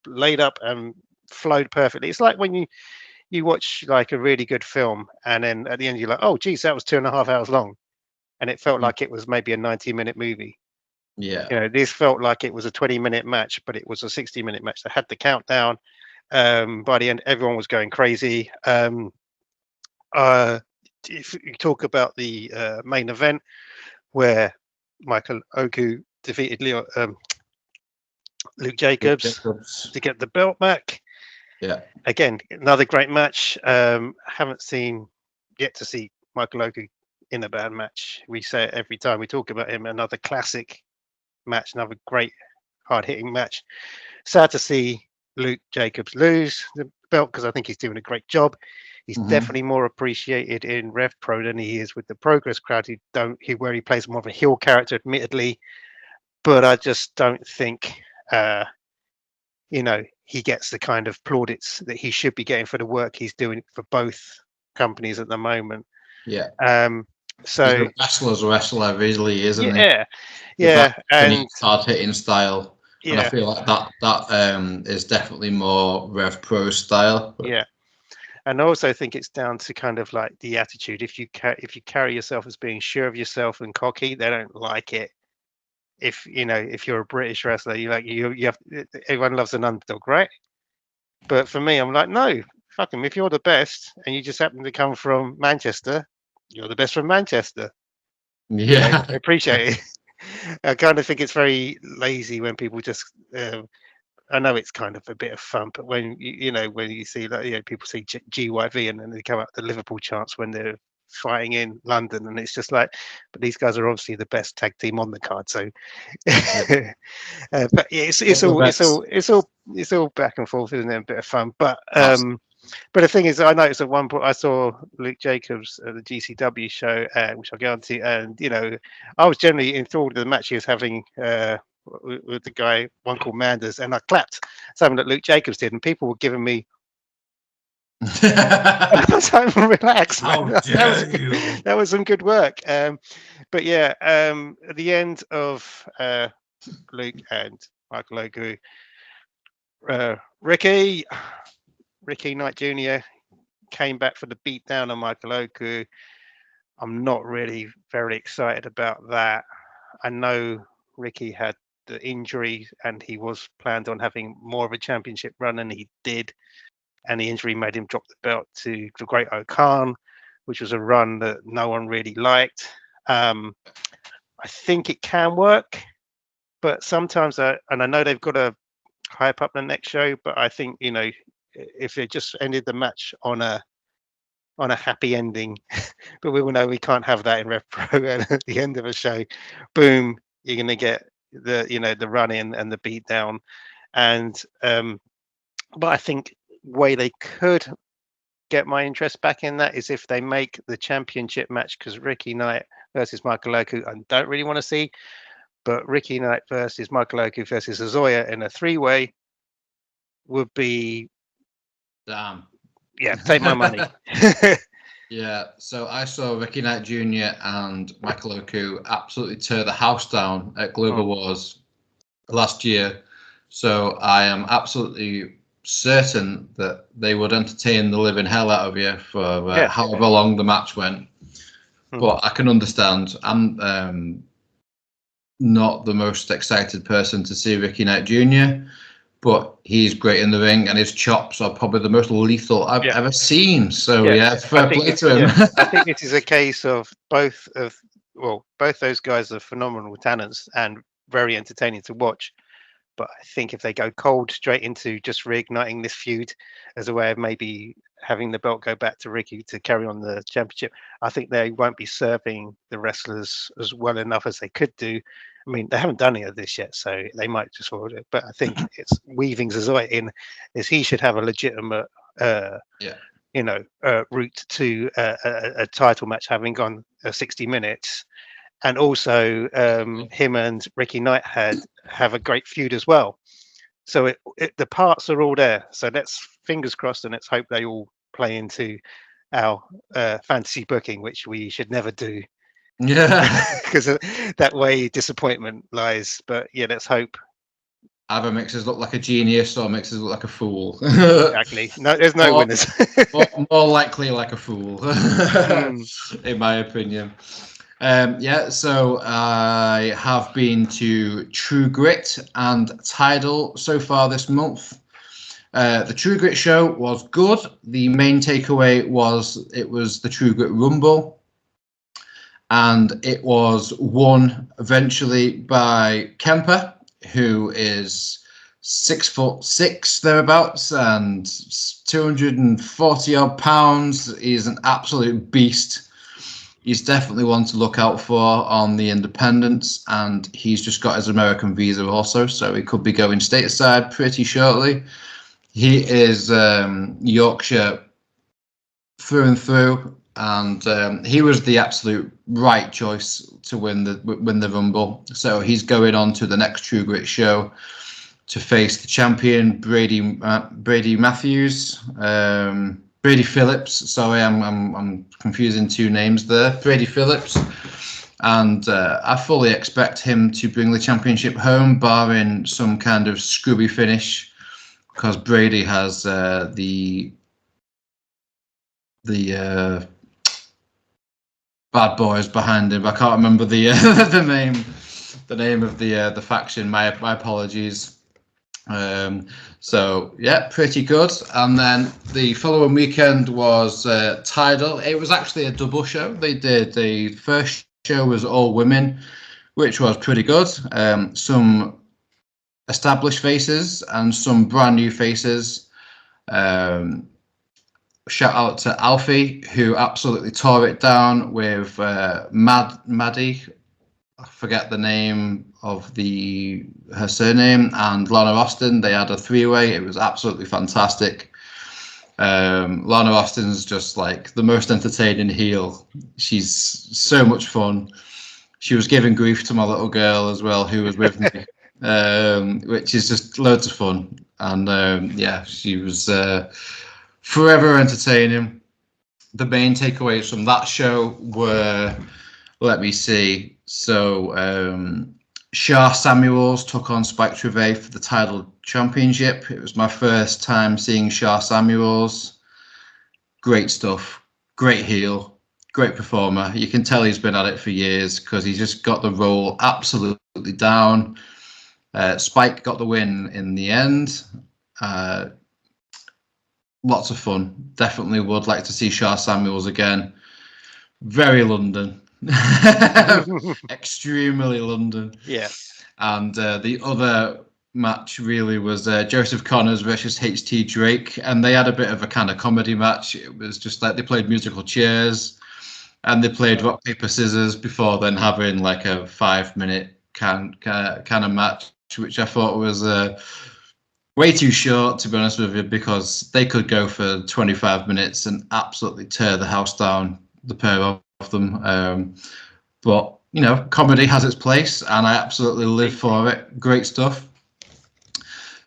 laid up and flowed perfectly. It's like when you watch like a really good film, and then at the end you're like, oh geez, that was 2.5 hours long, and it felt like it was maybe a 90-minute movie. Yeah, this felt like it was a 20-minute match, but it was a 60-minute match. They had the countdown. By the end, everyone was going crazy. If you talk about the main event where Michael Oku defeated Luke Jacobs to get the belt back. Yeah. Again, another great match. Haven't yet to see Michael Oku in a bad match. We say it every time we talk about him. Another classic match, another great hard-hitting match. Sad to see Luke Jacobs lose the belt because I think he's doing a great job. He's definitely more appreciated in RevPro than he is with the Progress crowd. Where he plays more of a heel character, admittedly, but I just don't think he gets the kind of plaudits that he should be getting for the work he's doing for both companies at the moment. Yeah. So wrestler really, isn't he? Yeah, and hard-hitting style. Yeah. And I feel like that is definitely more RevPro style. Yeah. And I also think it's down to kind of like the attitude. If you carry yourself as being sure of yourself and cocky, they don't like it. If you're a British wrestler, everyone loves an underdog, right? But for me, I'm like, no, fuck him. If you're the best and you just happen to come from Manchester, you're the best from Manchester. Yeah, I appreciate it. I kind of think it's very lazy when people just. I know it's kind of a bit of fun, but when you see that, people see GYV and then they come up the Liverpool chants when they're fighting in London, and it's just like, but these guys are obviously the best tag team on the card. So, but it's all back and forth, isn't it? A bit of fun, but the thing is, I noticed at one point I saw Luke Jacobs at the GCW show, which I'll go on to, and I was generally enthralled with the match he was having. With the guy, one called Manders, and I clapped something that Luke Jacobs did, and people were giving me. I was like, relax, man. That was some good work. But yeah, at the end of Luke and Michael Oku. Ricky Knight Jr. came back for the beatdown on Michael Oku. I'm not really very excited about that. I know Ricky had the injury and he was planned on having more of a championship run, and he did. And the injury made him drop the belt to the Great O'Khan, which was a run that no one really liked. I think it can work, but sometimes, and I know they've got to hype up the next show, but I think, if they just ended the match on a happy ending, but we all know we can't have that in RevPro. And at the end of a show, boom, you're going to get the run in and the beat down. And but I think way they could get my interest back in that is if they make the championship match, because Ricky Knight versus Michael Oku, I don't really want to see, but Ricky Knight versus Michael Oku versus Azoya in a 3-way would be, Damn. Yeah, take my money. Yeah, so I saw Ricky Knight Jr. and Michael Oku absolutely tear the house down at Global Wars last year. So I am absolutely certain that they would entertain the living hell out of you for however long the match went. But I can understand. I'm not the most excited person to see Ricky Knight Jr., but he's great in the ring, and his chops are probably the most lethal I've ever seen. So fair play to him. I think it is a case of both those guys are phenomenal talents and very entertaining to watch. But I think if they go cold straight into just reigniting this feud as a way of maybe having the belt go back to Ricky to carry on the championship, I think they won't be serving the wrestlers as well enough as they could do. I mean, they haven't done any of this yet, so they might just hold it. But I think it's weaving Azoya in, is he should have a legitimate, route to a title match, having gone 60 minutes. And also, him and Ricky Knight have a great feud as well. So the parts are all there. So let's fingers crossed, and let's hope they all play into our fantasy booking, which we should never do. Yeah, because that way disappointment lies. But yeah, let's hope. Either makes us look like a genius or makes us look like a fool. Exactly. No, there's no winners. more likely like a fool, in my opinion. So I have been to True Grit and Tidal so far this month. The True Grit show was good. The main takeaway was it was the True Grit Rumble, and it was won eventually by Kemper, who is 6'6" thereabouts and 240 odd pounds. He's an absolute beast. He's definitely one to look out for on the independents, and he's just got his American visa also, so he could be going stateside pretty shortly. He is Yorkshire through and through, and he was the absolute right choice to win the Rumble. So he's going on to the next True Grit show to face the champion Brady Matthews. Brady Phillips. Sorry, I'm confusing two names there. Brady Phillips, and I fully expect him to bring the championship home, barring some kind of screwy finish, because Brady has the bad boys behind him. I can't remember the name of the faction. My apologies. Pretty good. And then the following weekend was Tidal. It was actually a double show. The first show was all women, which was pretty good. Some established faces and some brand new faces. Shout out to Alfie, who absolutely tore it down with Maddie. I forget the name of her surname, and Lana Austin. They had a 3-way. It was absolutely fantastic. Lana Austin's just like the most entertaining heel. She's so much fun. She was giving grief to my little girl as well, who was with me, which is just loads of fun. And she was forever entertaining. The main takeaways from that show were, let me see. So Shah Samuels took on Spike Trivet for the Tidal Championship. It was my first time seeing Shah Samuels. Great stuff. Great heel. Great performer. You can tell he's been at it for years because he just got the role absolutely down. Spike got the win in the end. Lots of fun. Definitely would like to see Shah Samuels again. Very London. Extremely London. Yeah. And the other match really was Joseph Connors versus HT Drake, and they had a bit of a kind of comedy match. It was just like they played musical chairs and they played rock paper scissors before then having like a 5-minute kind of match, which I thought was way too short, to be honest with you, because they could go for 25 minutes and absolutely tear the house down, the pair of them. But, you know, comedy has its place and I absolutely live for it. Great stuff.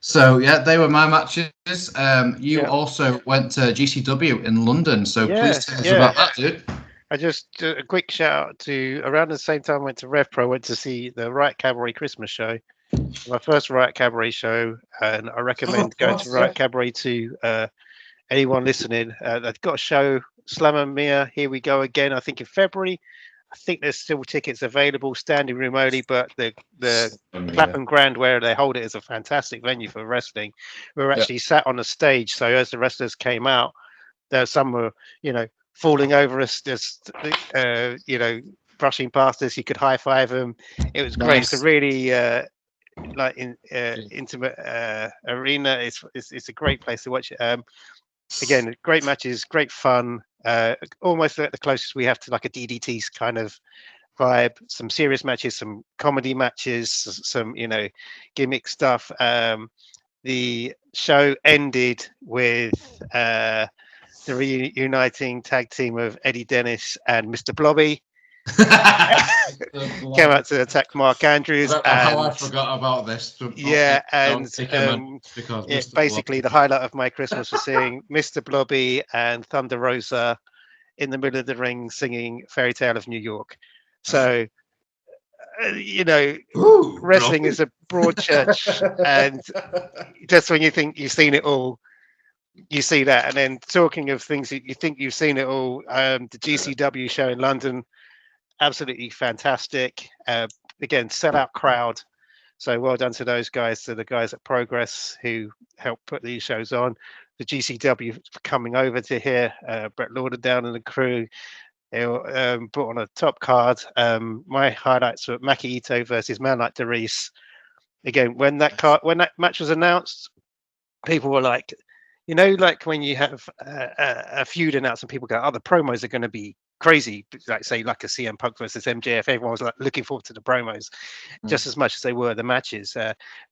So, yeah, they were my matches. You also went to GCW in London, so please tell us about that, dude. I just a quick shout out to around the same time I went to RevPro, went to see the Riot Cabaret Christmas show. My first Riot Cabaret show, and I recommend going to Riot Cabaret to anyone listening. They've got a show, Slammer Mia, Here We Go Again, I think in February. I think there's still tickets available, standing room only, but the Clapham Grand where they hold it is a fantastic venue for wrestling. We were actually sat on a stage, so as the wrestlers came out, some were, you know, falling over us, just you know, brushing past us. You could high five them. It was great. It's a really intimate arena. It's a great place to watch it. Again, great matches, great fun. Almost the closest we have to like a DDT's kind of vibe. Some serious matches, some comedy matches, some, you know, gimmick stuff. The show ended with the reuniting tag team of Eddie Dennis and Mr. Blobby. Came out to attack Mark Andrews. I forgot about this. Basically the highlight of my Christmas was seeing Mr. Blobby and Thunder Rosa in the middle of the ring singing Fairy Tale of New York. So, you know, wrestling is a broad church, and just when you think you've seen it all, you see that. And then talking of things that you think you've seen it all, the GCW show in London, absolutely fantastic. Again, sellout crowd. So well done to those guys, to the guys at Progress who helped put these shows on. The GCW coming over to here, Brett Lauderdale and the crew. They were put on a top card. My highlights were Maki Ito versus Man Like DeReiss. Again, when that match was announced, people were like, you know, like when you have a feud announced and people go, oh, the promos are going to be crazy, like say like a CM Punk versus MJF. Everyone was like looking forward to the promos just as much as they were the matches.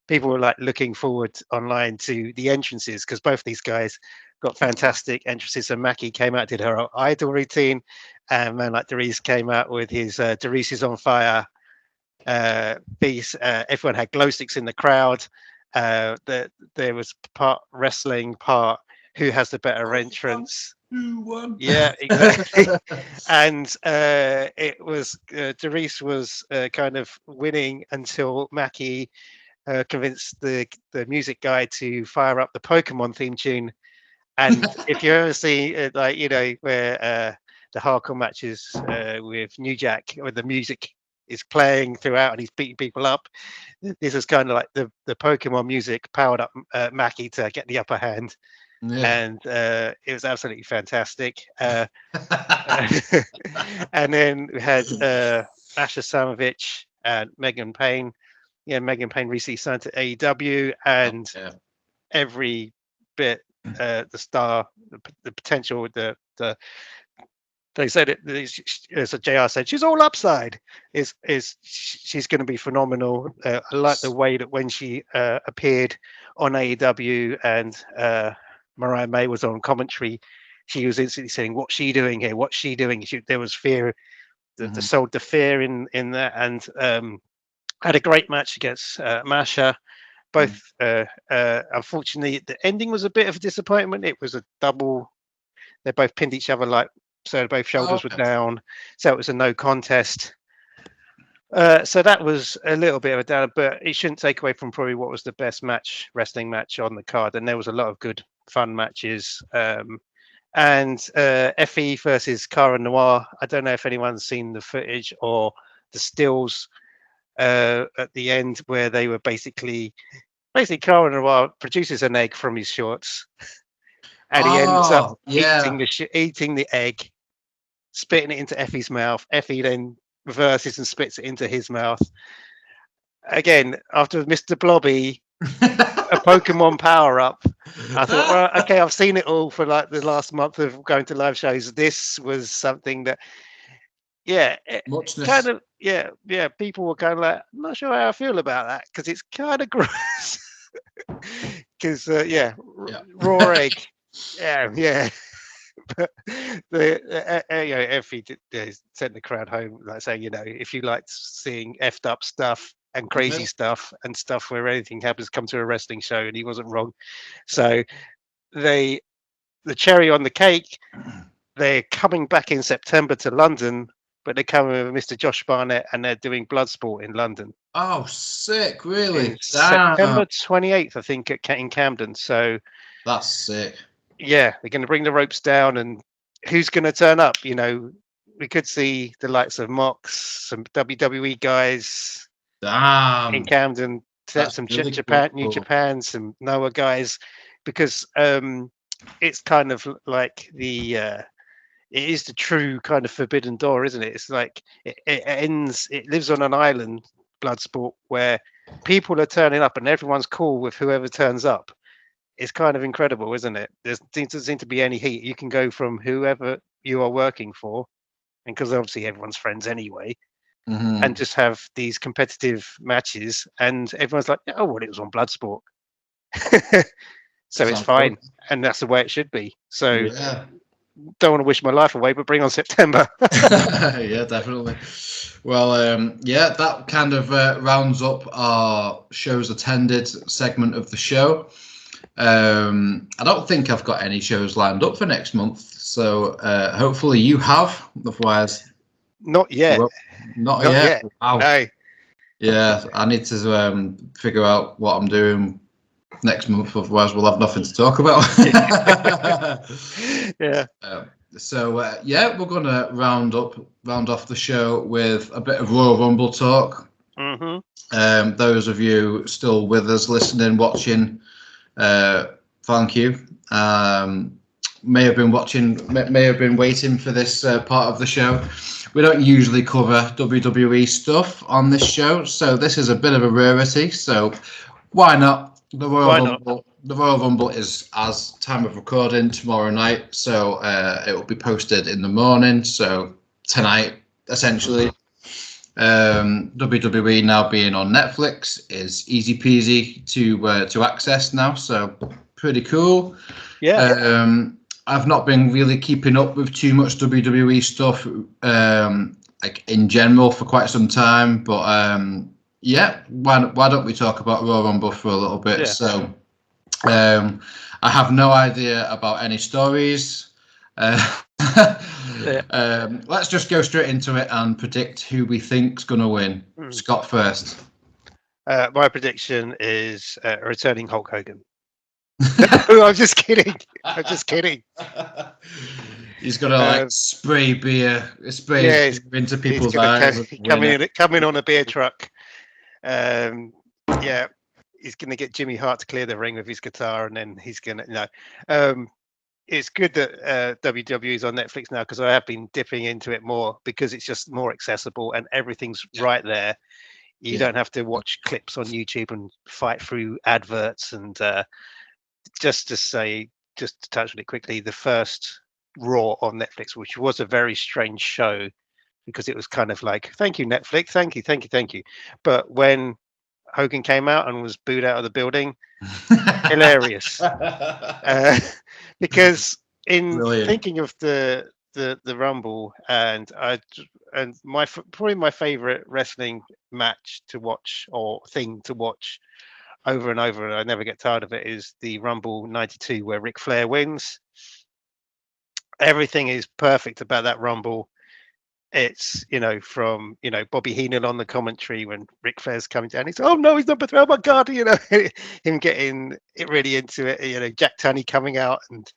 People were like looking forward online to the entrances because both these guys got fantastic entrances. And Maki came out, did her idol routine, and Man Like DeReiss came out with his DeReiss is on fire piece. Everyone had glow sticks in the crowd. There was part wrestling, part who has the better entrance. Who won? Yeah, exactly. And it was DeReiss was kind of winning until Maki convinced the music guy to fire up the Pokemon theme tune. And if you ever see like, you know, where the hardcore matches with New Jack, where the music is playing throughout and he's beating people up, this is kind of like the Pokemon music powered up Maki to get the upper hand. And it was absolutely fantastic. And then we had Asha Samovich and Megan Payne. Yeah, Megan Payne recently signed to AEW, and every bit the star, the potential, the they said it. So JR said she's all upside. She's going to be phenomenal. I like the way that when she appeared on AEW and Mariah May was on commentary, she was instantly saying, "What's she doing here? What's she doing?" There was fear. The sold the fear in that, and had a great match against Masha. Both, unfortunately, the ending was a bit of a disappointment. It was a double. They both pinned each other, like, so both shoulders were down. So it was a no contest. So that was a little bit of a downer, but it shouldn't take away from probably what was the best wrestling match on the card. And there was a lot of good, fun matches. And Effie versus Cara Noir. I don't know if anyone's seen the footage or the stills at the end where they were basically Cara Noir produces an egg from his shorts, and he ends up eating the egg, spitting it into Effie's mouth. Effie then reverses and spits it into his mouth. Again, after Mr. Blobby, a Pokemon power up, I thought, well, okay, I've seen it all for like the last month of going to live shows. This was something that, Muchness. kind of, people were kind of like, I'm not sure how I feel about that because it's kind of gross. Because raw egg, yeah. But Effie sent the crowd home, like saying, if you like seeing effed up stuff and crazy stuff and stuff where anything happens, come to a wrestling show, and he wasn't wrong. So the cherry on the cake, they're coming back in September to London, but they're coming with Mr. Josh Barnett, and they're doing Bloodsport in London. Oh, sick! Really? September 28th, I think, in Camden. So that's sick. Yeah, they're going to bring the ropes down, and who's going to turn up? We could see the likes of Mox, some WWE guys in Camden, some really Japan, cool. New Japan, some Noah guys, because it's kind of like it is the true kind of forbidden door, isn't it? It's like it lives on an island, Bloodsport, where people are turning up and everyone's cool with whoever turns up. It's kind of incredible, isn't it? There doesn't seem to be any heat. You can go from whoever you are working for, and because obviously everyone's friends anyway, and just have these competitive matches, and everyone's like, oh, well, it was on Bloodsport. So it's fine, cool. And that's the way it should be. So don't want to wish my life away, but bring on September. Yeah, definitely. Well, that kind of rounds up our shows attended segment of the show. I don't think I've got any shows lined up for next month, so hopefully you have. Otherwise, not yet. Not yet. Wow. No. Yeah, I need to figure out what I'm doing next month. Otherwise, we'll have nothing to talk about. Yeah. We're gonna round off the show with a bit of Royal Rumble talk. Mm-hmm. Those of you still with us, listening, watching. Thank you. May have been waiting for this part of the show. We don't usually cover WWE stuff on this show, so this is a bit of a rarity. So why not? The Royal Rumble is, as time of recording, tomorrow night. So it will be posted in the morning. So tonight, essentially. WWE now being on Netflix is easy peasy to access now, so pretty cool. I've not been really keeping up with too much WWE stuff like in general for quite some time, but why don't we talk about Royal Rumble for a little bit? So I have no idea about any stories. Let's just go straight into it and predict who we think's going to win. Scott first. My prediction is a returning Hulk Hogan. No, I'm just kidding. He's going to spray into people's eyes. Coming on a beer truck. He's going to get Jimmy Hart to clear the ring with his guitar, and then he's going to it's good that WWE is on Netflix now, because I have been dipping into it more because it's just more accessible and everything's right there. You don't have to watch clips on YouTube and fight through adverts. And just to touch on it quickly, the first Raw on Netflix, which was a very strange show because it was kind of like, thank you, Netflix, thank you. But when Hogan came out and was booed out of the building, hilarious. Because thinking of the Rumble, and probably my favorite wrestling match to watch or thing to watch over and over, and I never get tired of it, is the Rumble '92 where Ric Flair wins. Everything is perfect about that Rumble. it's, from, Bobby Heenan on the commentary when Ric Flair's coming down. He's, oh no, he's number 3. Oh my God, him getting it really into it. Jack Tunney coming out and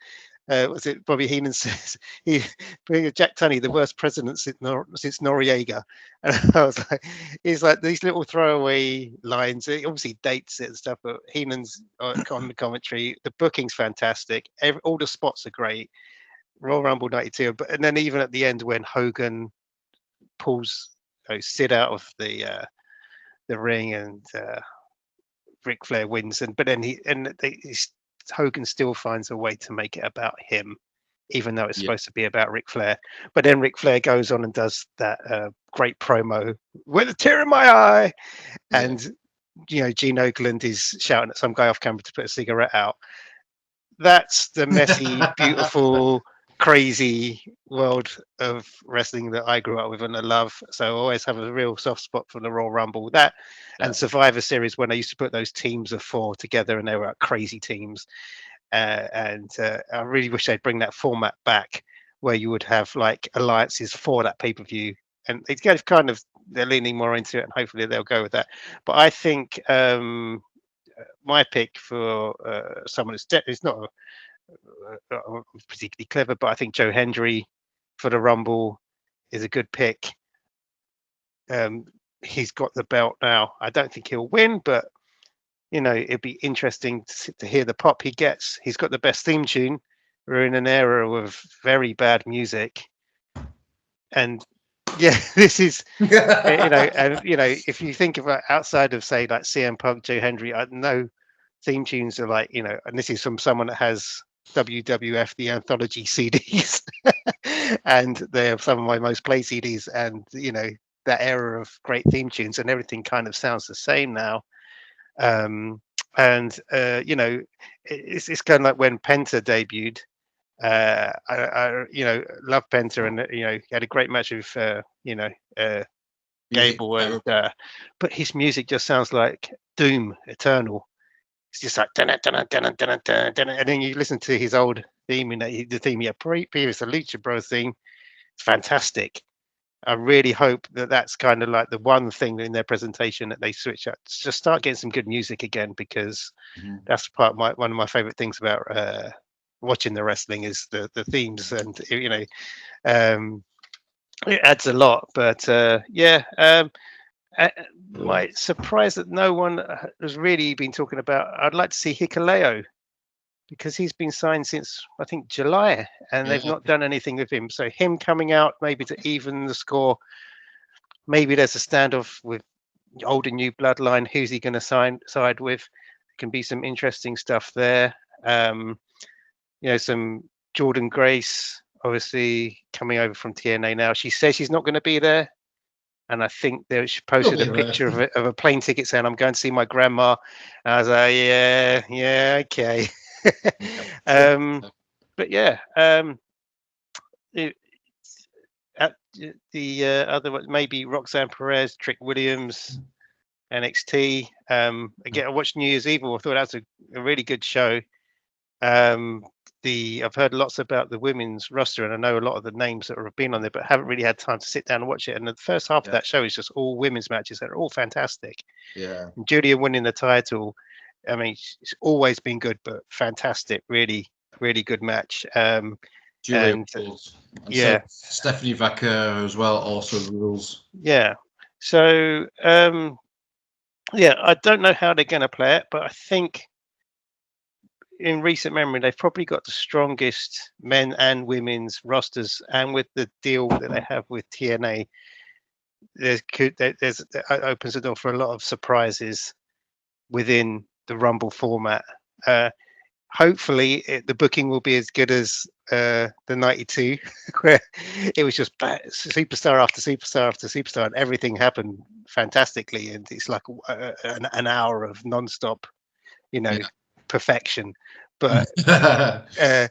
was it Bobby Heenan says Jack Tunney, the worst president since Noriega, and I was like, he's like these little throwaway lines. He obviously dates it and stuff, but Heenan's on the commentary. The booking's fantastic. All the spots are great. Royal Rumble '92, and then even at the end when Hogan pulls Sid out of the ring and Ric Flair wins, but then Hogan still finds a way to make it about him, even though it's supposed to be about Ric Flair. But then Ric Flair goes on and does that great promo with a tear in my eye, and Gene Okerlund is shouting at some guy off camera to put a cigarette out. That's the messy, beautiful, crazy world of wrestling that I grew up with and I love. So I always have a real soft spot for the Royal Rumble. That and Survivor Series, when I used to put those teams of 4 together and they were crazy teams. And I really wish they'd bring that format back where you would have like alliances for that pay-per-view. And it's kind of, they're leaning more into it and hopefully they'll go with that. But I think my pick for someone who's not particularly clever, but I think Joe Hendry for the Rumble is a good pick. He's got the belt now. I don't think he'll win, but it'd be interesting to hear the pop he gets. He's got the best theme tune. We're in an era of very bad music, and this is if you think about outside of say like CM Punk, Joe Hendry, I know theme tunes are like and this is from someone that has WWF the anthology CDs and they're some of my most played CDs, and that era of great theme tunes, and everything kind of sounds the same now. It's kind of like when Penta debuted. I love Penta, and he had a great match with Gable, and but his music just sounds like Doom Eternal. It's just like dun, dun, dun, dun, dun, dun, and then you listen to his old theme, the theme he had previous, the Lucha Bros theme. It's fantastic. I really hope that that's kind of like the one thing in their presentation that they switch up. Just start getting some good music again, because that's one of my favorite things about watching the wrestling is the themes, and it adds a lot. But my surprise that no one has really been talking about. I'd like to see Hikuleo, because he's been signed since I think July, and they've not done anything with him. So him coming out maybe to even the score. Maybe there's a standoff with old and new bloodline. Who's he going to side with? There can be some interesting stuff there. Some Jordan Grace, obviously coming over from TNA now. She says she's not going to be there. And I think she posted a picture of a plane ticket saying, "I'm going to see my grandma." And I was like, yeah, okay. But the other one, maybe Roxanne Perez, Trick Williams, NXT. Again, I watched New Year's Eve. I thought that was a really good show. I've heard lots about the women's roster, and I know a lot of the names that have been on there, but haven't really had time to sit down and watch it. And the first half of that show is just all women's matches that are all fantastic. Yeah. And Julia winning the title, I mean, she's always been good, but fantastic, really, really good match. Julia rules. So Stephanie Vaquer as well also rules. Yeah. So I don't know how they're going to play it, but I think in recent memory, they've probably got the strongest men and women's rosters, and with the deal that they have with TNA, that opens the door for a lot of surprises within the Rumble format. Hopefully, the booking will be as good as the '92, where it was just superstar after superstar after superstar, and everything happened fantastically, and it's like an hour of nonstop, perfection. But I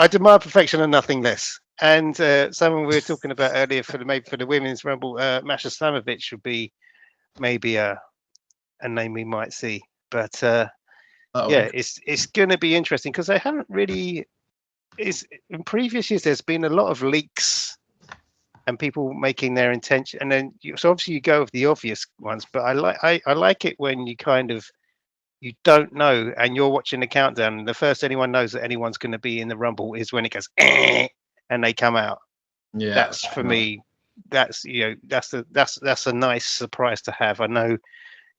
demand perfection and nothing less. And someone we were talking about earlier for the women's Rumble, Masha Slamovich would be maybe a name we might see. But it's going to be interesting, because they haven't really. In previous years, there's been a lot of leaks and people making their intention, and then so obviously you go with the obvious ones, but I like it when you kind of, you don't know, and you're watching the countdown, and the first anyone knows that anyone's going to be in the Rumble is when it goes and they come out. Yeah, That's for me. That's that's a nice surprise to have. I know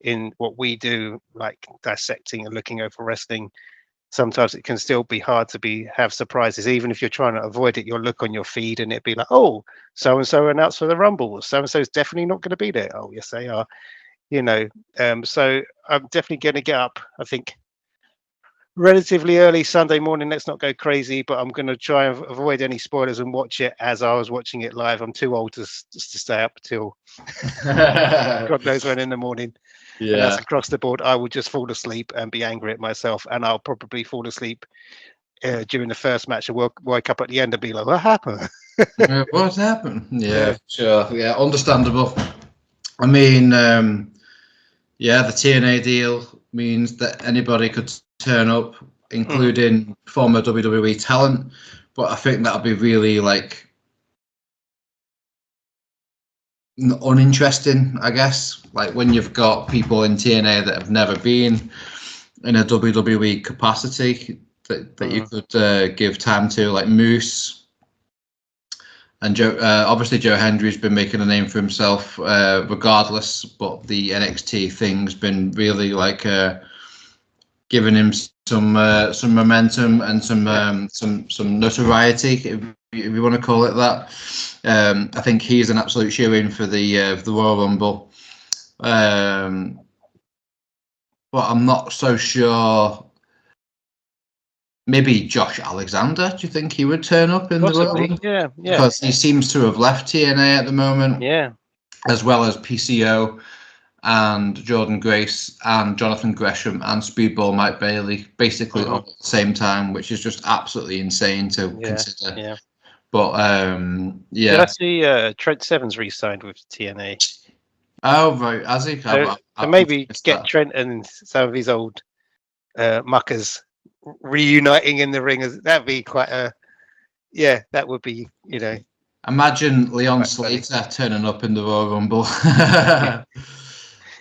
in what we do, like dissecting and looking over wrestling, sometimes it can still be hard to have surprises, even if you're trying to avoid it. You'll look on your feed and it'd be like, oh, so and so announced for the Rumble. So and so is definitely not going to be there. Oh, yes, they are. So I'm definitely going to get up, I think, relatively early Sunday morning. Let's not go crazy, but I'm going to try and avoid any spoilers and watch it as I was watching it live. I'm too old to stay up till God knows when in the morning. And that's across the board. I will just fall asleep and be angry at myself, and I'll probably fall asleep during the first match and wake up at the end and be like, what happened? What happened? Yeah, sure. Yeah, understandable. I mean, the TNA deal means that anybody could turn up, including former WWE talent. But I think that'll be really like uninteresting, I guess. Like when you've got people in TNA that have never been in a WWE capacity that you could give time to, like Moose. And obviously Joe Hendry's been making a name for himself regardless, but the NXT thing's been really like giving him some momentum and some notoriety, if you want to call it that. I think he's an absolute shoe-in for the Royal Rumble. But I'm not so sure. Maybe Josh Alexander. Do you think he would turn up in the Rumble? Yeah. Because he seems to have left TNA at the moment. Yeah. As well as PCO and Jordan Grace and Jonathan Gresham and Speedball Mike Bailey, basically all at the same time, which is just absolutely insane to consider. Yeah. But Did I see Trent Sevens re-signed with TNA? Oh right, has he? So maybe get Trent and some of his old muckers reuniting in the ring. That'd be quite that would be, Imagine Leon Slater turning up in the Royal Rumble.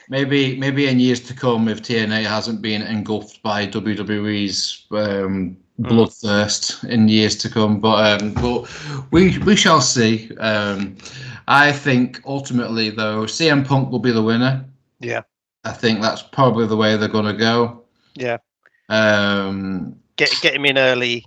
maybe in years to come, if TNA hasn't been engulfed by WWE's bloodthirst in years to come, but we shall see. I think ultimately, though, CM Punk will be the winner. Yeah, I think that's probably the way they're going to go. Yeah. Get him in early,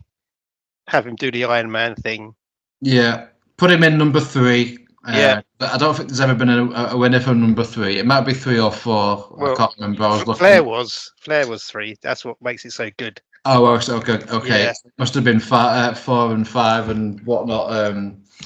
have him do the Iron Man thing. Yeah, put him in number 3. Yeah, but I don't think there's ever been a winner from number 3. It might be 3 or 4. Well, I can't remember. I was looking. Flair was 3. That's what makes it so good. Oh, okay. Yeah. Must have been 4 and 5 and whatnot.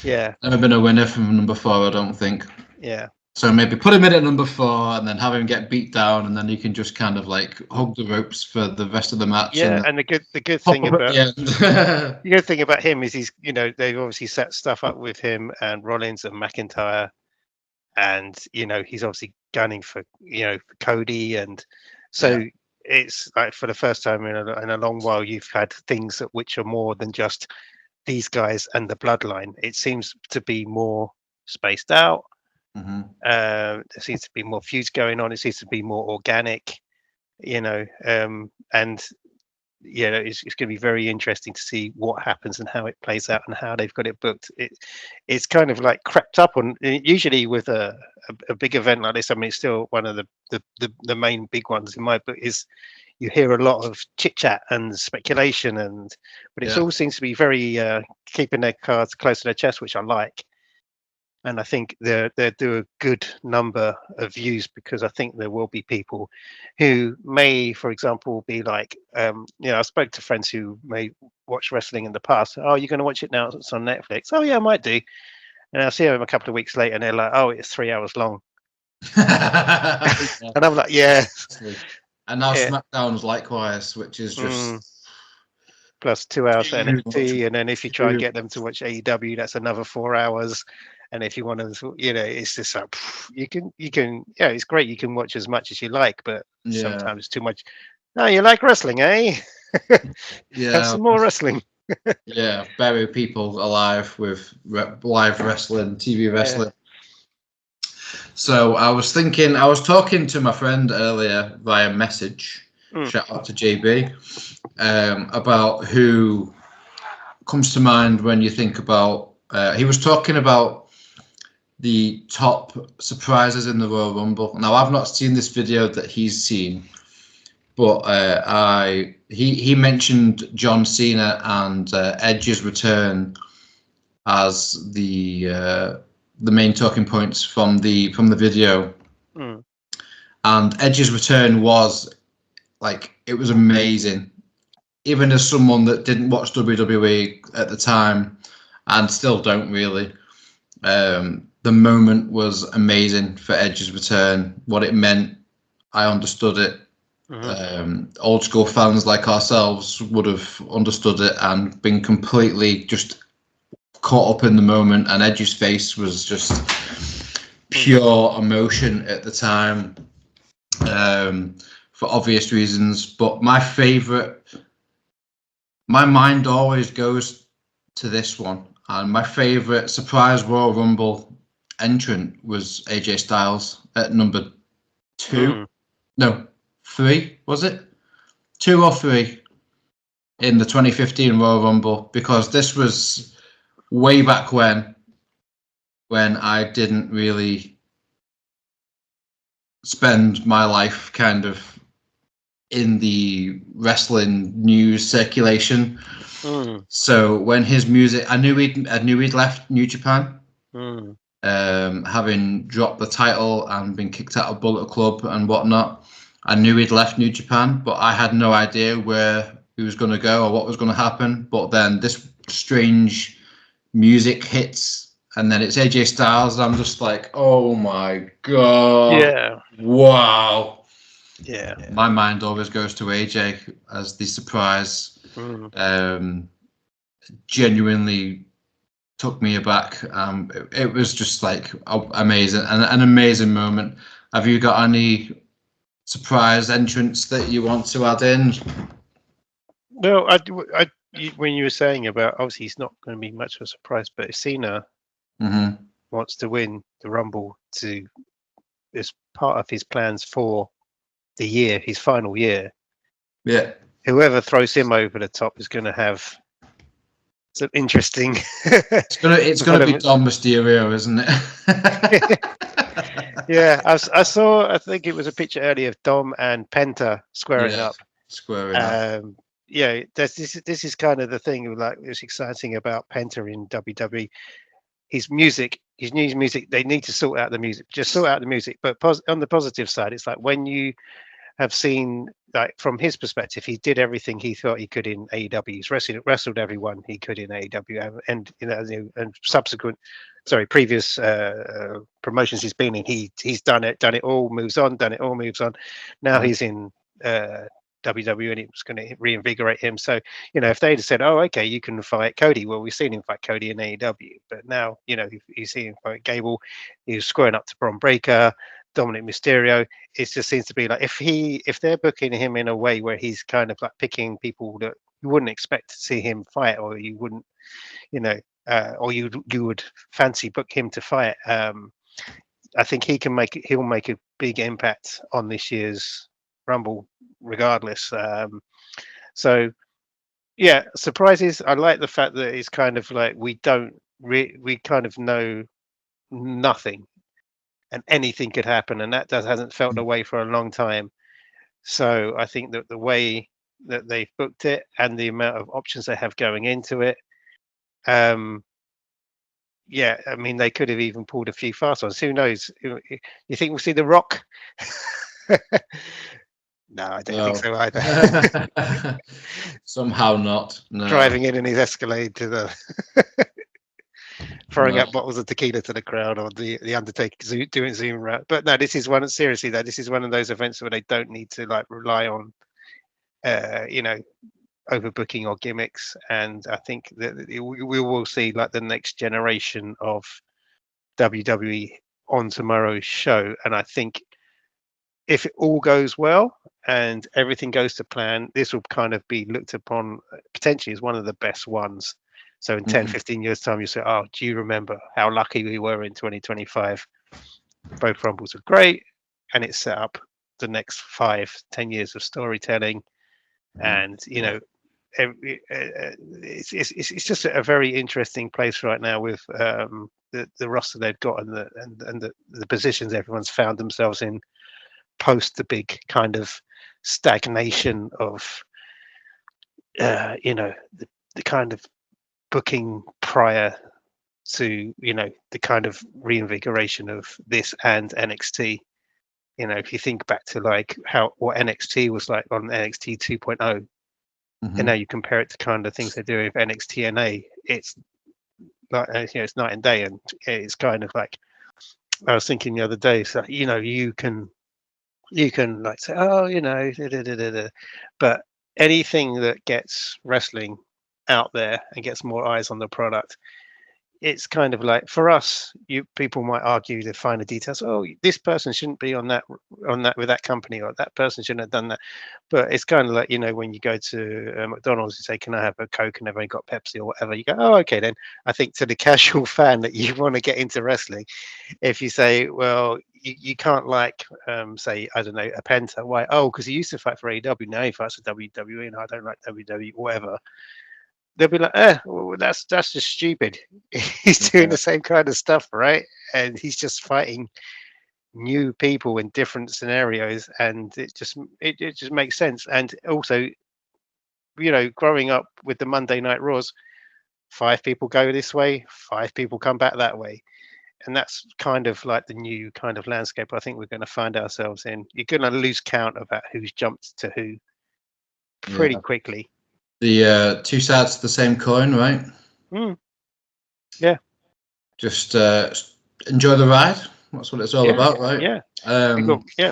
Never been a winner from number 4, I don't think. Yeah. So maybe put him in at number 4 and then have him get beat down, and then you can just kind of like hug the ropes for the rest of the match. Yeah, and the good thing about the good thing about him is he's, they've obviously set stuff up with him and Rollins and McIntyre, and he's obviously gunning for for Cody, and so it's like for the first time in a long while you've had things which are more than just these guys and the bloodline. It seems to be more spaced out. Mm-hmm. There seems to be more feuds going on. It seems to be more organic, and it's going to be very interesting to see what happens and how it plays out and how they've got it booked. It's kind of like crept up on, usually with a big event like this. I mean, it's still one of the main big ones in my book. Is you hear a lot of chit chat and speculation, but it all seems to be very keeping their cards close to their chest, which I like. And I think they do a good number of views, because I think there will be people who may, for example, be like, I spoke to friends who may watch wrestling in the past. Oh, you're going to watch it now? It's on Netflix. Oh, yeah, I might do. And I'll see them a couple of weeks later, and they're like, oh, it's 3 hours long. And I'm like, yeah. And now SmackDown's likewise, which is just... Plus 2 hours for NXT, and then if you try and get them to watch AEW, that's another 4 hours. And if you want to, it's just like you can, it's great. You can watch as much as you like, but sometimes it's too much. No, you like wrestling, eh? Have some more wrestling. Yeah, bury people alive with live wrestling, TV wrestling. So I was talking to my friend earlier via message, shout out to JB, about who comes to mind when you think about, he was talking about the top surprises in the Royal Rumble. Now, I've not seen this video that he's seen, but he mentioned John Cena and Edge's return as the main talking points from the video. And Edge's return was like, it was amazing. Even as someone that didn't watch WWE at the time and still don't really, the moment was amazing for Edge's return. What it meant, I understood it. Old school fans like ourselves would have understood it and been completely just caught up in the moment. And Edge's face was just pure emotion at the time, for obvious reasons. But my mind always goes to this one. And my favorite surprise Royal Rumble entrant was AJ Styles at number 2. No, 3, was it? 2 or 3 in the 2015 Royal Rumble, because this was way back when I didn't really spend my life kind of in the wrestling news circulation. So when his music, I knew he'd left New Japan, having dropped the title and been kicked out of Bullet Club and whatnot. I knew he'd left New Japan, but I had no idea where he was going to go or what was going to happen. But then this strange music hits, and then it's AJ Styles, and I'm just like, oh my god, wow. My mind always goes to AJ as the surprise. Genuinely took me aback. It was just like amazing, and an amazing moment. Have you got any surprise entrance that you want to add in? No, when you were saying about, obviously it's not going to be much of a surprise, but if Cena wants to win the Rumble as part of his plans for the year, his final year, whoever throws him over the top is going to have some interesting. It's gonna be Dom Mysterio, isn't it? Yeah, I think it was a picture earlier of Dom and Penta squaring up. Yeah, this is kind of the thing. Like, it's exciting about Penta in WWE. His new music. They need to sort out the music. Just sort out the music. But on the positive side, it's like when you have seen, like, from his perspective, he did everything he thought he could in AEW. He's wrestled everyone he could in AEW, and and previous promotions he's been in, he's done it all, moves on. Now he's in WWE, and it was going to reinvigorate him. So, if they'd have said, oh, okay, you can fight Cody, well, we've seen him fight Cody in AEW, but now, you see him fight Gable, he was squaring up to Bron Breakker, Dominic Mysterio. It just seems to be like, if they're booking him in a way where he's kind of like picking people that you wouldn't expect to see him fight, or you wouldn't, or you would fancy book him to fight, I think he'll make a big impact on this year's Rumble regardless. So yeah, surprises. I like the fact that it's kind of like we kind of know nothing, and anything could happen, and that hasn't felt the way for a long time. So I think that the way that they've booked it and the amount of options they have going into it, yeah, I mean, they could have even pulled a few fast ones. Who knows? You think we'll see The Rock? No, I don't think so either. Somehow not. No. Driving in his Escalade to the throwing out bottles of tequila to the crowd, or the Undertaker doing Zoom around. But no, this is one, seriously though, this is one of those events where they don't need to like rely on overbooking or gimmicks. And I think that we will see like the next generation of WWE on tomorrow's show. And I think if it all goes well and everything goes to plan, this will kind of be looked upon potentially as one of the best ones. So in 10, 15 years time, you say, oh, do you remember how lucky we were in 2025? Both Rumbles are great, and it set up the next 5-10 years of storytelling. And it's just a very interesting place right now with the roster they've got and the positions everyone's found themselves in post the big kind of stagnation of the kind of booking prior to the kind of reinvigoration of this and NXT. If you think back to like what NXT was like on NXT 2.0, and now you compare it to kind of things they're doing with NXT NA, it's like it's night and day, and it's kind of like I was thinking the other day. So you can like say, oh, but anything that gets wrestling out there and gets more eyes on the product, it's kind of like, for us, people might argue the finer details. Oh, this person shouldn't be on that with that company, or that person shouldn't have done that. But it's kind of like, when you go to McDonald's, you say, can I have a Coke? And they've only got Pepsi or whatever. You go, oh, okay, then. I think to the casual fan that you want to get into wrestling, if you say, well, you can't like, say, I don't know, a Penta. Why? Oh, because he used to fight for AEW. Now he fights for WWE, and I don't like WWE, whatever. They'll be like, well, that's just stupid. He's doing the same kind of stuff, right? And he's just fighting new people in different scenarios, and it just makes sense. And also, growing up with the Monday Night Raws, 5 people go this way, 5 people come back that way, and that's kind of like the new kind of landscape I think we're going to find ourselves in. You're going to lose count about who's jumped to who pretty quickly. The 2 sides of the same coin, right? Yeah. Just enjoy the ride. That's what it's all about, right? Yeah.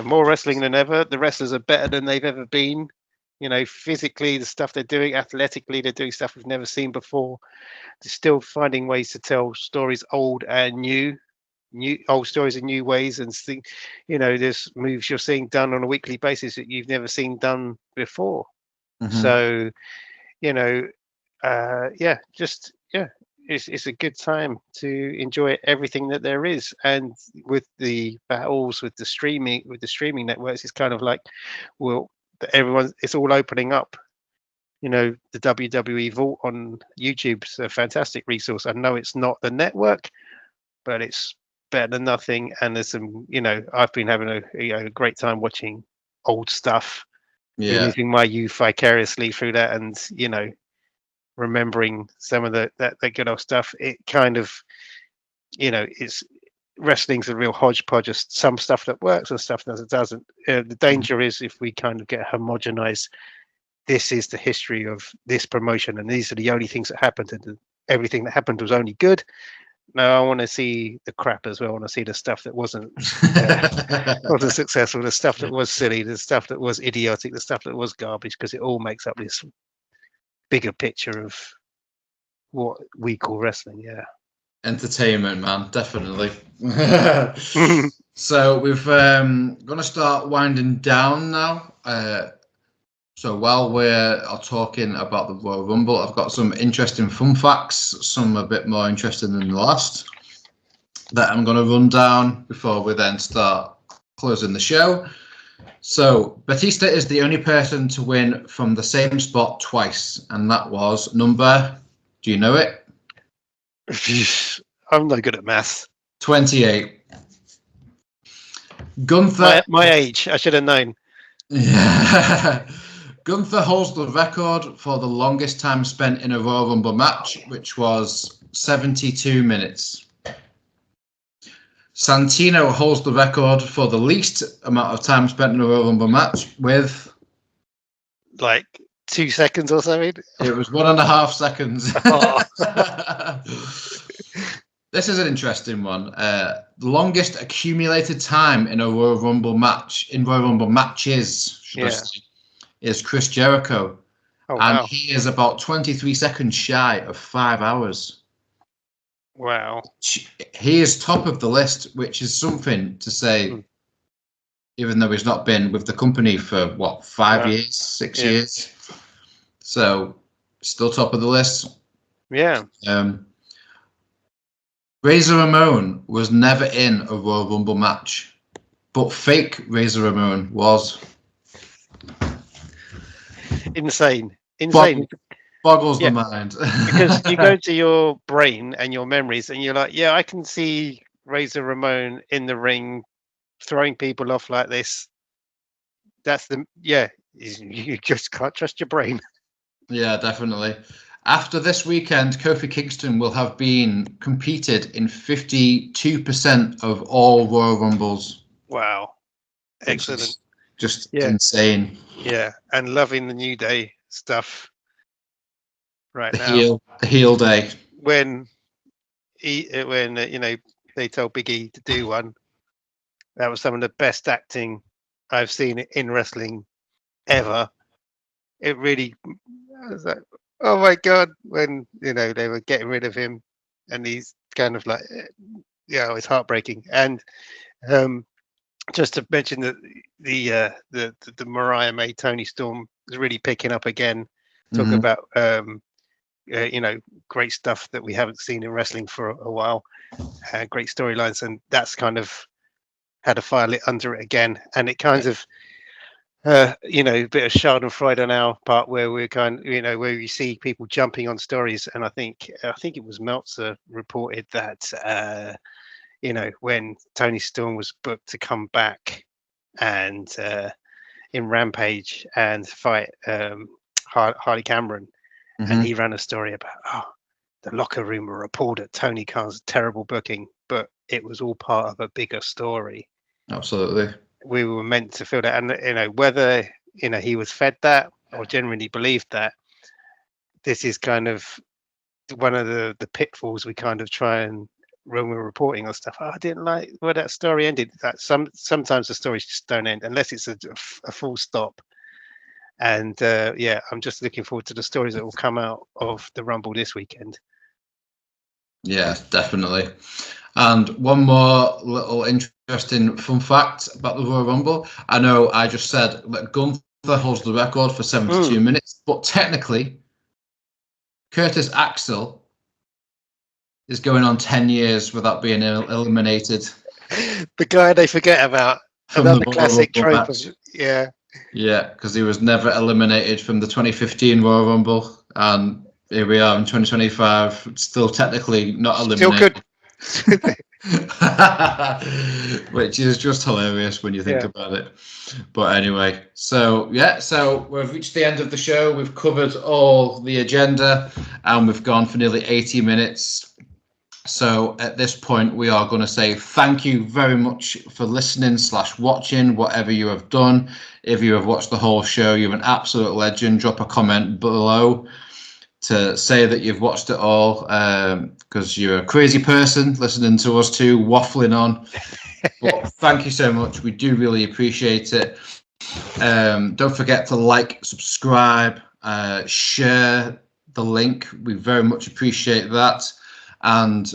More wrestling than ever. The wrestlers are better than they've ever been. Physically, the stuff they're doing, athletically, they're doing stuff we've never seen before. They're still finding ways to tell stories, old and new old stories in new ways, and there's moves you're seeing done on a weekly basis that you've never seen done before. So it's a good time to enjoy everything that there is. And with the battles with the streaming networks, it's kind of like, well, it's all opening up. The WWE Vault on YouTube's a fantastic resource. I know it's not the network, but it's better than nothing. And there's some, I've been having a great time watching old stuff, reliving my youth vicariously through that, and remembering some of that good old stuff. It kind of, it's wrestling's a real hodgepodge of some stuff that works and stuff that doesn't. The danger is if we kind of get homogenized. This is the history of this promotion, and these are the only things that happened, and everything that happened was only good. No, I want to see the crap as well. I want to see the stuff that wasn't successful, the stuff that was silly, the stuff that was idiotic, the stuff that was garbage, because it all makes up this bigger picture of what we call wrestling. Yeah. Entertainment, man, definitely. So we've going to start winding down now. So while we're talking about the Royal Rumble, I've got some interesting fun facts, some a bit more interesting than the last, that I'm going to run down before we then start closing the show. So Batista is the only person to win from the same spot twice, and that was number, do you know it? I'm not good at maths. 28. Gunther. My age, I should have known. Yeah. Gunther holds the record for the longest time spent in a Royal Rumble match, which was 72 minutes. Santino holds the record for the least amount of time spent in a Royal Rumble match with... like 2 seconds or something? It was 1.5 seconds. Oh. This is an interesting one. The longest accumulated time in a Royal Rumble match, in Royal Rumble matches, is Chris Jericho. Oh, and wow. he is about 23 seconds shy of 5 hours. Wow. He is top of the list, which is something to say, even though he's not been with the company for what, 5 No. years, 6 Yeah. years. So still top of the list. Yeah. Razor Ramon was never in a Royal Rumble match, but fake Razor Ramon was. Insane. Boggles Yeah. the mind. Because you go to your brain and your memories and you're like, yeah, I can see Razor Ramon in the ring throwing people off like this. That's you just can't trust your brain. Yeah, definitely. After this weekend, Kofi Kingston will have been competed in 52% of all Royal Rumbles. Wow. Excellent. Just Yeah. insane. Yeah. And loving the New Day stuff right The now. heel day. When they told Big E to do one, that was some of the best acting I've seen in wrestling ever. It really, I was like, oh my god, when they were getting rid of him, and he's kind of like, it's heartbreaking. And just to mention that the Mariah May Tony Storm is really picking up again. Talk about great stuff that we haven't seen in wrestling for a while. Great storylines, and that's kind of had a fire lit under it again. And it kind of, a bit of Schadenfreude on our part, where we're where you see people jumping on stories. And I think it was Meltzer reported that when Tony Storm was booked to come back and in Rampage and fight Harley Cameron, and he ran a story about the locker room were appalled at Tony Khan's terrible booking, but it was all part of a bigger story. Absolutely. We were meant to feel that, and whether he was fed that or genuinely believed that, this is kind of one of the pitfalls we kind of try and, when we're reporting on stuff. I didn't like where that story ended. That sometimes the stories just don't end unless it's a full stop. And I'm just looking forward to the stories that will come out of the Rumble this weekend. Yeah, definitely. And one more little interesting fun fact about the Royal Rumble. I know I just said that Gunther holds the record for 72 minutes, but technically, Curtis Axel is going on 10 years without being eliminated. The guy they forget about. From Another the classic Royal trope. Rumble Yeah, because he was never eliminated from the 2015 Royal Rumble. And here we are in 2025, still technically not eliminated. Still good. Which is just hilarious when you think about it. But anyway, so we've reached the end of the show. We've covered all the agenda and we've gone for nearly 80 minutes. So at this point, we are going to say thank you very much for listening / watching, whatever you have done. If you have watched the whole show, you're an absolute legend. Drop a comment below to say that you've watched it all, because you're a crazy person listening to us two waffling on. But thank you so much. We do really appreciate it. Don't forget to like, subscribe, share the link. We very much appreciate that. And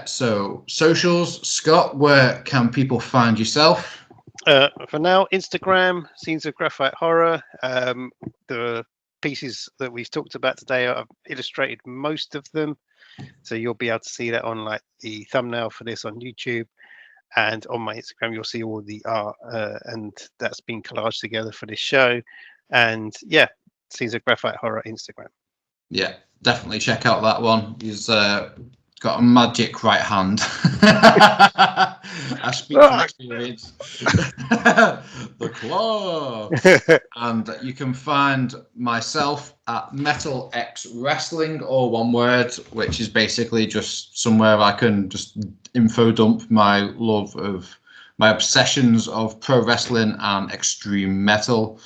so socials, Scott, where can people find yourself? For now, Instagram, Scenes of Graphite Horror. The pieces that we've talked about today, I've illustrated most of them, so you'll be able to see that on like the thumbnail for this on YouTube, and on my Instagram you'll see all the art, and that's been collaged together for this show. And Scenes of Graphite Horror Instagram. Yeah, definitely check out that one. He's got a magic right hand. I speak from experience. The claw. And you can find myself at Metal X Wrestling, all one word, which is basically just somewhere I can just info dump my love of my obsessions of pro wrestling and extreme metal.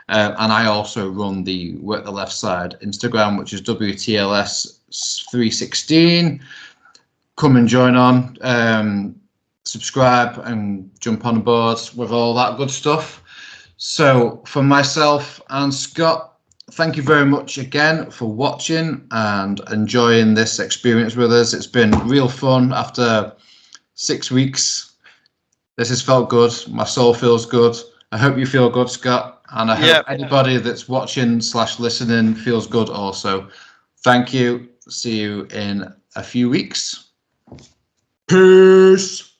And I also run the Work the Left Side Instagram, which is WTLS316. Come and join on, subscribe and jump on board with all that good stuff. So for myself and Scott, thank you very much again for watching and enjoying this experience with us. It's been real fun after 6 weeks This has felt good. My soul feels good. I hope you feel good, Scott. And I hope anybody that's watching / listening feels good also. Thank you. See you in a few weeks. Peace.